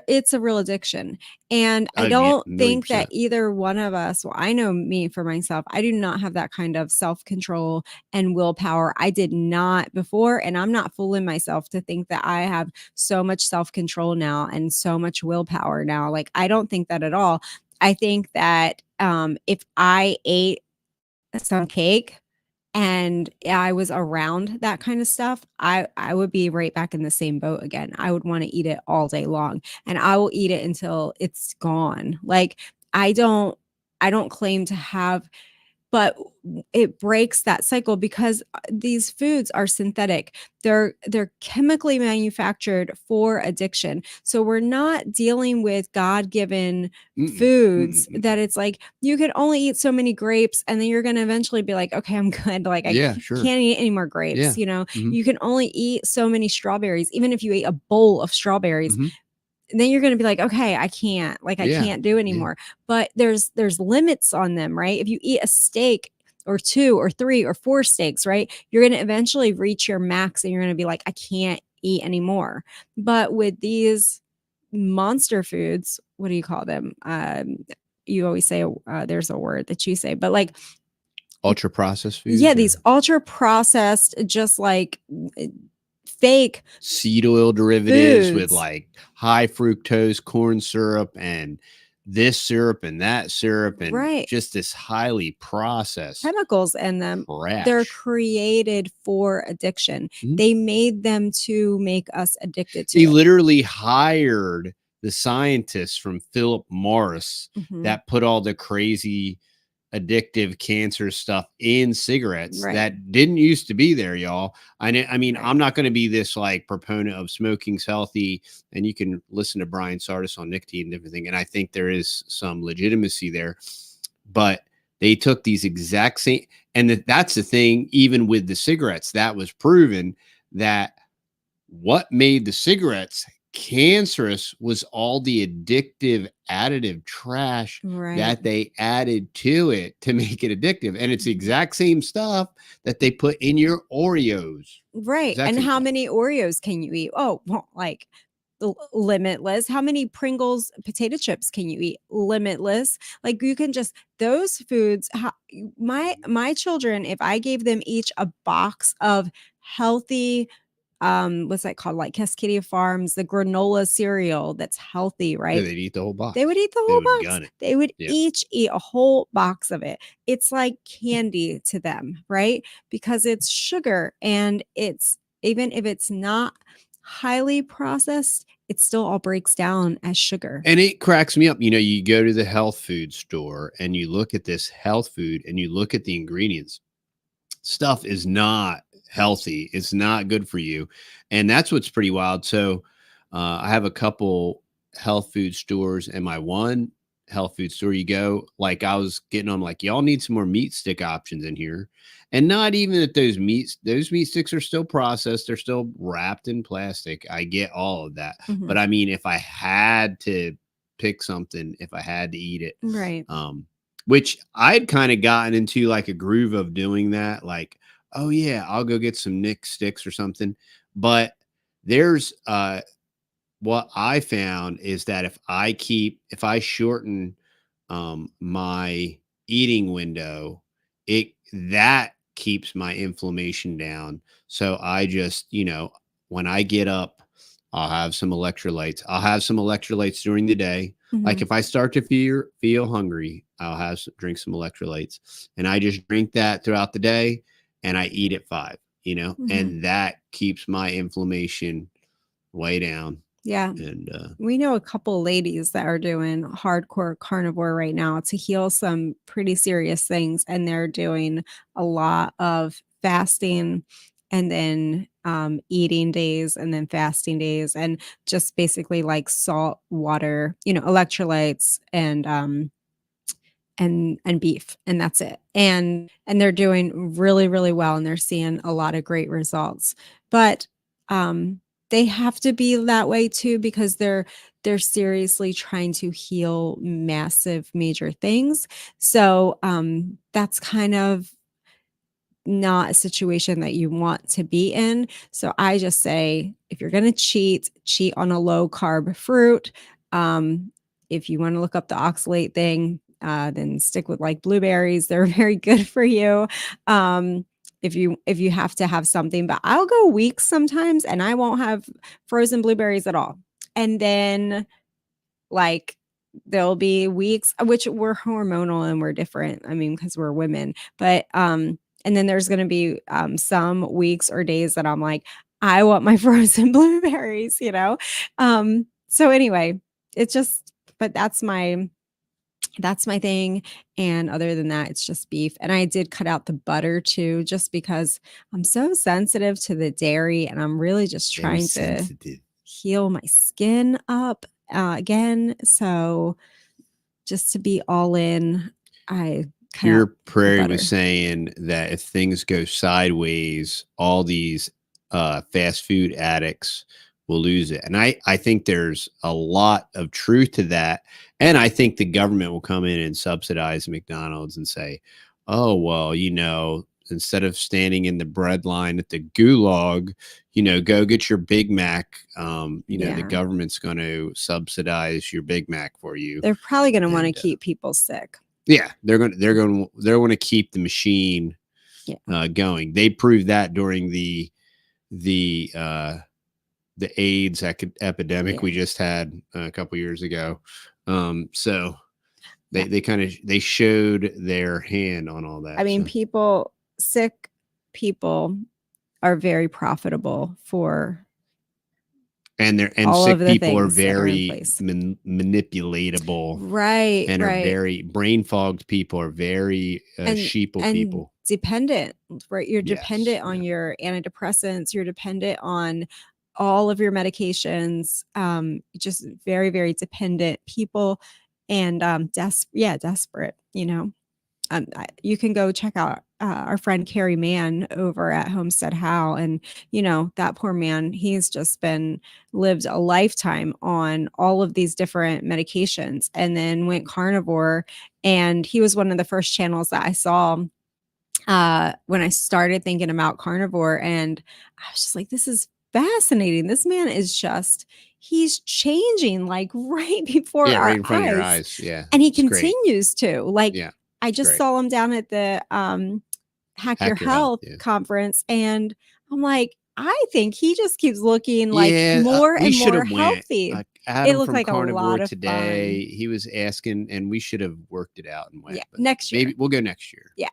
it's a real addiction. And I don't think that either one of us, well, I know me for myself, I do not have that kind of self-control and willpower. I did not before, and I'm not fooling myself to think that I have so much self-control now and so much willpower now. Like, I don't think that at all. I think that if I ate some cake and I was around that kind of stuff, I would be right back in the same boat again. I would want to eat it all day long, and I will eat it until it's gone. Like I don't claim to have but it breaks that cycle because these foods are synthetic. They're chemically manufactured for addiction. So we're not dealing with God-given Mm-mm, foods mm-mm, that mm-mm. it's like you could only eat so many grapes and then you're going to eventually be like, okay, I'm good. Like I Yeah, sure. can't eat any more Yeah. grapes. Hmm. You can only eat so many strawberries. Even if you ate a bowl of strawberries, Hmm. then you're going to be like, okay, I can't, like, I Yeah. can't do Yeah. anymore. But there's limits on them, right? If you eat a steak or 2 or 3 or 4 steaks, right, you're going to eventually reach your max and you're going to be like, I can't eat anymore. But with these monster foods, what do you call them? You always say there's a word that you say, but like, Ultra processed yeah, foods these or ultra processed, just like fake seed oil derivatives with foods, like high fructose corn syrup and this syrup and that syrup and right? just this highly processed Chemicals in them, they're trash. created for addiction. Mhm. They made them to make us addicted to They it. literally hired the scientists from Philip Morris Mhm. that put all the crazy addictive cancer stuff in cigarettes Right, that didn't used to be there, y'all. I mean, right. I'm not going to be this like proponent of smoking's healthy, and you can listen to Brian Sardis on nicotine and everything, and I think there is some legitimacy there. But they took these exact same, and that's the thing. Even with the cigarettes, that was proven that what made the cigarettes cancerous was all the addictive additive trash Right. that they added to it to make it addictive. And it's the Mhm. exact same stuff that they put in your Oreos. Right, Exact and same how stuff. many Oreos can you eat? Oh, well, like, limitless. How many Pringles potato chips can you eat? Limitless. Like, you can just those foods, ho my children, if I gave them each a box of healthy, what's that called? Like Cascadia Farms, the granola cereal that's healthy, Yeah, right? they'd eat the whole They would box. eat the They whole would box. gun it. They would Yeah. each eat a whole box of it. It's like candy to them, right? Because it's sugar and it's even if it's not highly processed, it still all breaks down as sugar. And it cracks me up. You go to the health food store and you look at this health food and you look at the ingredients. Stuff is not healthy. It's not good for you. And that's what's pretty wild. So I have a couple health food stores, and my one health food store you go, like I was getting on like, y'all need some more meat stick options in here. And not even that those meat sticks are still processed, they're still wrapped in plastic. I get all of that. But Mhm. I mean, if I had to pick something, if I had to eat it, Right. um, which I'd kind of gotten into like a groove of doing that. Like, oh yeah, I'll go get some Nick sticks or something. But there's what I found is that if I shorten my eating window, it that keeps my inflammation down. So I just, when I get up, I'll have some electrolytes. I'll have some electrolytes during the day. Like Mhm. if I start to feel hungry, I'll drink some electrolytes, and I just drink that throughout the day, and I eat at 5, Mhm. and that keeps my inflammation way down. Yeah. And We know a couple ladies that are doing hardcore carnivore right now to heal some pretty serious things, and they're doing a lot of fasting and then eating days and then fasting days and just basically like salt water, electrolytes and beef, and that's it. And they're doing really, really well, and they're seeing a lot of great results. But they have to be that way too because they're seriously trying to heal massive major things. So that's kind of not a situation that you want to be in. So I just say if you're going to cheat on a low carb fruit. If you want to look up the oxalate thing, then stick with like blueberries. They're very good for you. If you have to have something, but I'll go weeks sometimes and I won't have frozen blueberries at all. And then like there'll be weeks which we're hormonal and we're different. I mean, because we're women, but and then there's going to be some weeks or days that I'm like, I want my frozen blueberries. So anyway, it's just, but that's my That's my thing. And other than that, it's just beef. And I did cut out the butter too, just because I'm so sensitive to the dairy and I'm really just Very trying to sensitive. heal my skin up again. So just to be all in, I cut Pure out the Prairie was butter. saying that if things go sideways, all these fast food addicts will lose it. And I think there's a lot of truth to that. And I think the government will come in and subsidize McDonald's and say, oh, well, instead of standing in the bread line at the gulag, go get your Big Mac. The Yeah. government's going to subsidize your Big Mac for you. They're probably going to want to And, keep people sick. Yeah, they're going to keep the machine going. They proved that during the AIDS epidemic we just had a couple years ago. So they showed their hand on all that. I mean, sick people are very profitable for and all sick of the people are things that are in very place. manipulatable, right? and Right. are very brain fogged people are very sheeple people. Dependent, right? You're dependent on your antidepressants. You're dependent on all of your medications. Just very, very dependent people, and desperate. You can go check out our friend Carrie Mann over at Homestead How, and that poor man, he's just lived a lifetime on all of these different medications, and then went carnivore. And he was one of the first channels that I saw when I started thinking about carnivore, and I was just like, this is fascinating. This man is he's changing like right before our right in front eyes. of your eyes. Yeah, and he continues to. Like, I just great. saw him down at the Hack Your Health conference, and I'm like, I think he just keeps looking like more and more healthy. It looked like Carnivore a lot of today. fun. He was asking, and we should have worked it out and went. Yeah, next year. Maybe we'll go next year. Yeah,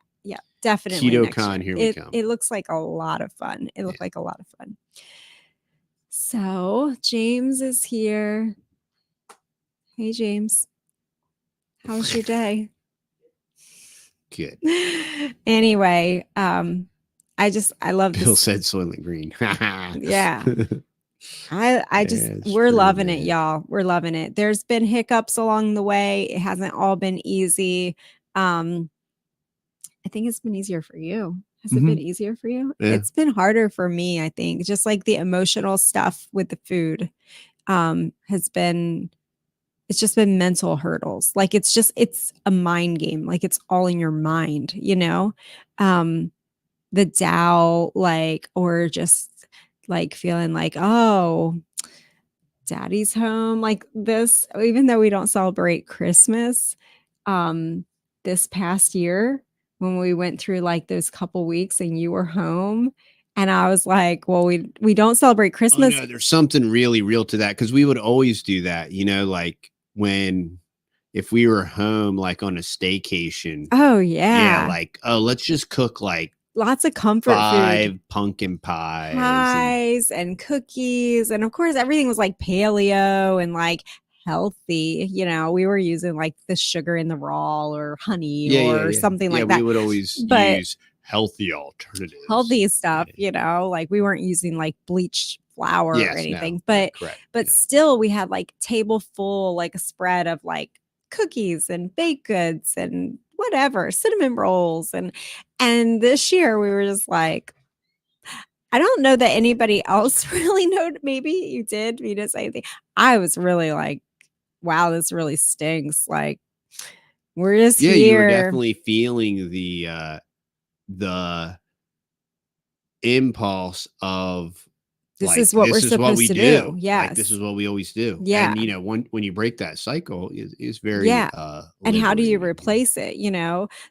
definitely. KetoCon, here we come. It looks like a lot of fun. It looked like a lot of fun. So James is here. Hey, James. How was your day? Good. Anyway, I love this. Bill said Soylent Green. Yeah. We're loving it, y'all. We're loving it. There's been hiccups along the way. It hasn't all been easy. I think it's been easier for you. Has it been easier for you? Yeah. It's been harder for me, I think. Just like the emotional stuff with the food it's just been mental hurdles. Like it's a mind game. Like it's all in your mind, the doubt, or just like feeling like, oh, daddy's home, like this, even though we don't celebrate Christmas, this past year when we went through like those couple weeks and you were home, and I was like, well, we don't celebrate Christmas. Oh, no, there's something really real to that, because we would always do that, like if we were home, like on a staycation. Oh yeah. Like, oh, let's just cook like lots of comfort 5 food. pumpkin pies and cookies. And of course, everything was like paleo and like healthy. We were using like the sugar in the raw or honey or something like that. We would always use healthy alternatives. Healthy stuff, like we weren't using like bleached flour or anything. But still, we had like table full, like a spread of like cookies and baked goods and whatever, cinnamon rolls. And this year we were just like, I don't know that anybody else really know. Maybe you did. You didn't say anything. I was really like, wow, this really stinks. Like, we're just here. You were definitely feeling the impulse of this is what we're supposed to do. Yeah, this is what we always do. Yeah, and when you break that cycle, is very and how do you replace it?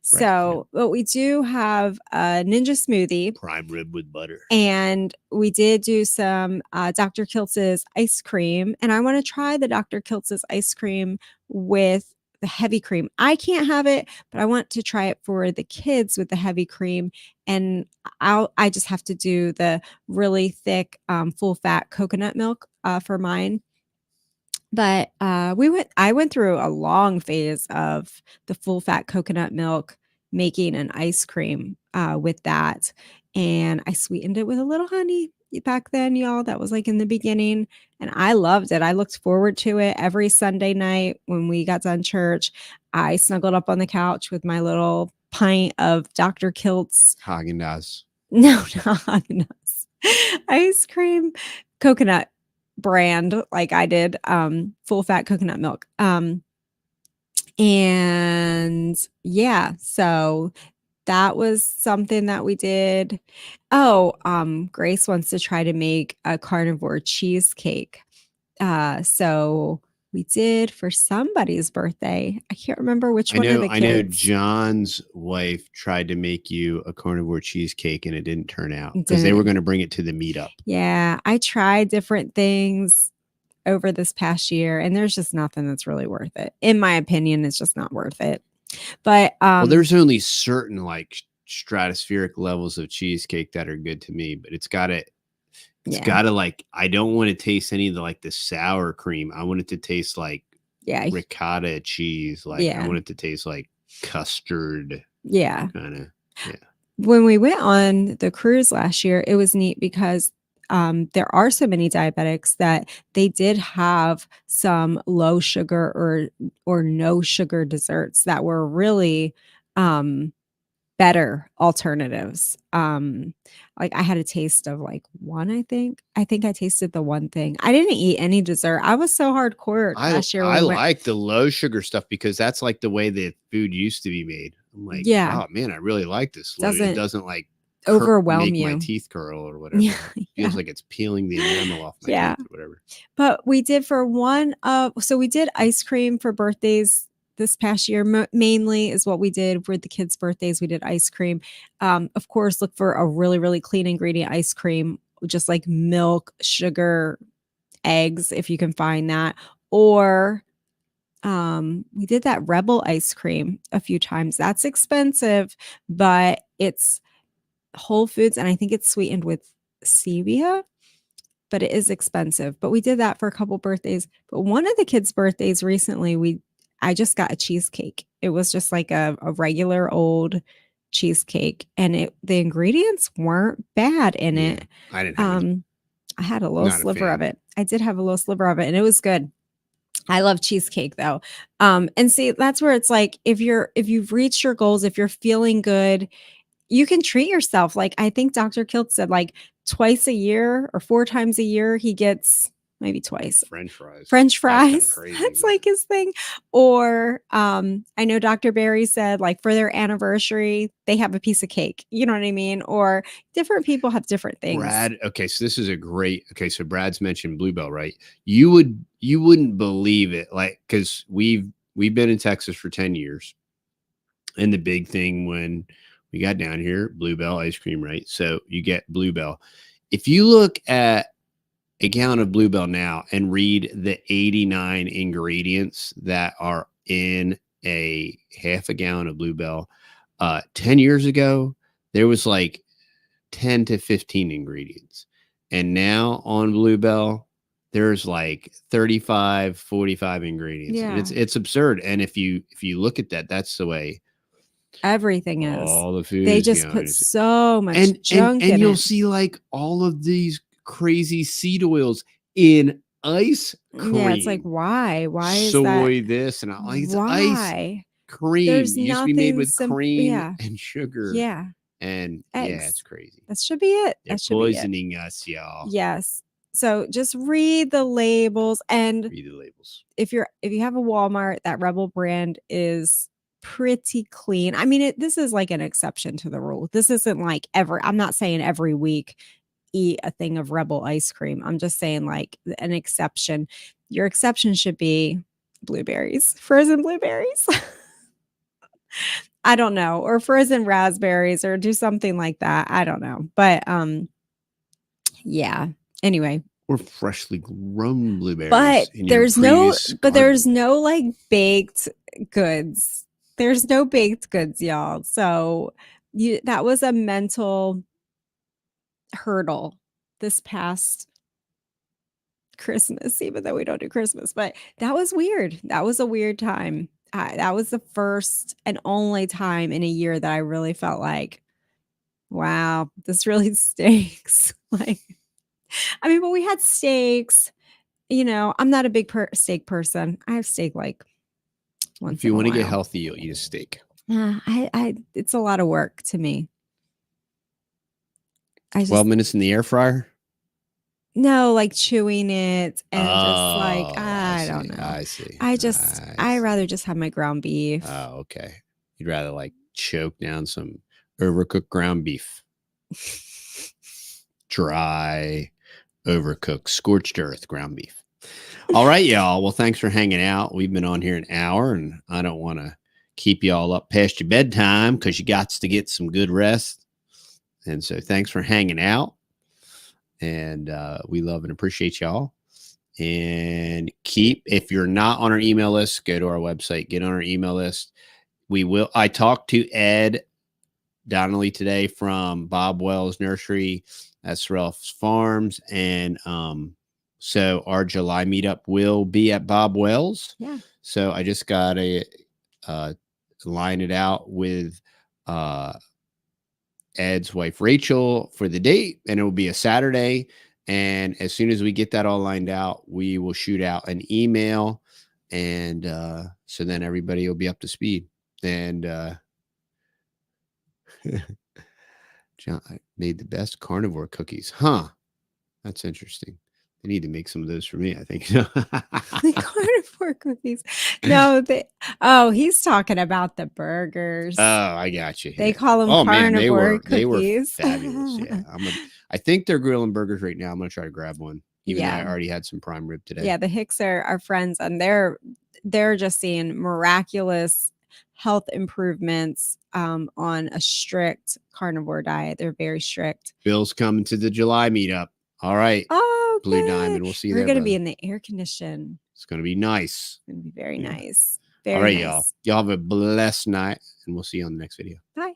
So but we do have a ninja smoothie, prime rib with butter, and we did do some Dr. Kiltz's ice cream, and I want to try the Dr. Kiltz's ice cream with the heavy cream. I can't have it, but I want to try it for the kids with the heavy cream. And I just have to do the really thick, full fat coconut milk for mine. But I went through a long phase of the full fat coconut milk, making an ice cream with that. And I sweetened it with a little honey back then, y'all. That was like in the beginning. And I loved it. I looked forward to it every Sunday night when we got done church. I snuggled up on the couch with my little pint of Dr. Kilt's. Haagen-Dazs. No, not Haagen-Dazs. Ice cream, coconut brand like I did, full fat coconut milk. And yeah, so that was something that we did. Oh, Grace wants to try to make a carnivore cheesecake. So we did for somebody's birthday. I can't remember which one of the kids. I know John's wife tried to make you a carnivore cheesecake and it didn't turn out because they were going to bring it to the meetup. Yeah, I tried different things over this past year and there's just nothing that's really worth it. In my opinion, it's just not worth it. But well, there's only certain like stratospheric levels of cheesecake that are good to me, but it's got to like, I don't want to taste any of the sour cream. I want it to taste like ricotta cheese. Like I want it to taste like custard. Yeah. Kind of. Yeah. When we went on the cruise last year, it was neat because there are so many diabetics that they did have some low sugar or no sugar desserts that were really better alternatives. Like I had a taste of like one, I think I tasted the one thing. I didn't eat any dessert. I was so hardcore last year. I like the low sugar stuff because that's like the way that food used to be made. I'm like, oh man, I really like this. It doesn't like overwhelm make you. my teeth curl or whatever. It feels like it's peeling the enamel off my teeth or whatever. But we did for so we did ice cream for birthdays this past year. Mainly is what we did for the kids' birthdays. We did ice cream. Of course, look for a really, really clean ingredient ice cream, just like milk, sugar, eggs, if you can find that. Or we did that Rebel ice cream a few times. That's expensive, but it's Whole Foods, and I think it's sweetened with stevia, but it is expensive. But we did that for a couple birthdays. But one of the kids' birthdays recently, I just got a cheesecake. It was just like a regular old cheesecake, and the ingredients weren't bad in it. I didn't have it. I had a little sliver of it. I did have a little sliver of it, and it was good. I love cheesecake though. And see, that's where it's like if you've reached your goals, if you're feeling good, you can treat yourself. Like I think Dr. Kilt said like twice a year or 4 times a year, he gets maybe twice. French fries. That's like his thing. Or I know Dr. Barry said like for their anniversary, they have a piece of cake. You know what I mean? Or different people have different things. Brad, okay, so this is so Brad's mentioned Bluebell, right? You wouldn't believe it, like, because we've been in Texas for 10 years. And the big thing when we got down here, Bluebell ice cream, right? So you get Bluebell. If you look at a gallon of Bluebell now and read the 89 ingredients that are in a half a gallon of Bluebell, 10 years ago, there was like 10 to 15 ingredients. And now on Bluebell, there's like 35, 45 ingredients. Yeah. And it's absurd. And if you look at that, that's the way everything is. All the food. They just put so much junk in it. And you'll see like all of these crazy seed oils in ice cream. Yeah, it's like why? Why is soy this and all? It's ice cream. There's used to be made with cream and sugar. Yeah. And eggs. It's crazy. That should be it. They're poisoning us, y'all. Yes. So just read the labels and read the labels. If you have a Walmart, that Rebel brand is pretty clean. I mean, this is like an exception to the rule. This isn't like I'm not saying every week eat a thing of Rebel ice cream. I'm just saying like an exception. Your exception should be blueberries, frozen blueberries. I don't know, or frozen raspberries, or do something like that. I don't know, but yeah. Anyway, or freshly grown blueberries. But there's no like baked goods. There's no baked goods, y'all. So that was a mental hurdle this past Christmas, even though we don't do Christmas. But that was weird. That was a weird time. That was the first and only time in a year that I really felt like, wow, this really stinks. Like, I mean, but we had steaks. I'm not a big steak person. I have steak like once If you in a want to get while. healthy, you'll eat a steak. It's a lot of work to me. 12 minutes in the air fryer? No, like chewing it and just like, Oh, I don't know. I see. I rather just have my ground beef. Oh, okay. You'd rather like choke down some overcooked ground beef. Dry, overcooked, scorched earth ground beef. All right, y'all. Well, thanks for hanging out. We've been on here an hour, and I don't want to keep y'all up past your bedtime because you got to get some good rest. And so thanks for hanging out. And we love and appreciate y'all. And if you're not on our email list, go to our website, get on our email list. I talked to Ed Donnelly today from Bob Wells Nursery at Sorrell's Farms. And so our July meetup will be at Bob Wells. Yeah. So I just got to line it out with Ed's wife, Rachel, for the date, and it will be a Saturday. And as soon as we get that all lined out, we will shoot out an email. And so then everybody will be up to speed. And John made the best carnivore cookies. Huh. That's interesting. They need to make some of those for me, I think. The carnivore cookies. No, he's talking about the burgers. Oh, I got you. They call them carnivore cookies. They were fabulous. Yeah. I think they're grilling burgers right now. I'm going to try to grab one. Even though I already had some prime rib today. Yeah, the Hicks are our friends, and they're just seeing miraculous health improvements on a strict carnivore diet. They're very strict. Bill's coming to the July meetup. All right. Oh, Blue good. Diamond. We'll see you there. We're going to be in the air condition. It's going to be nice. It's going to be very nice. All right, y'all. Y'all have a blessed night, and we'll see you on the next video. Bye.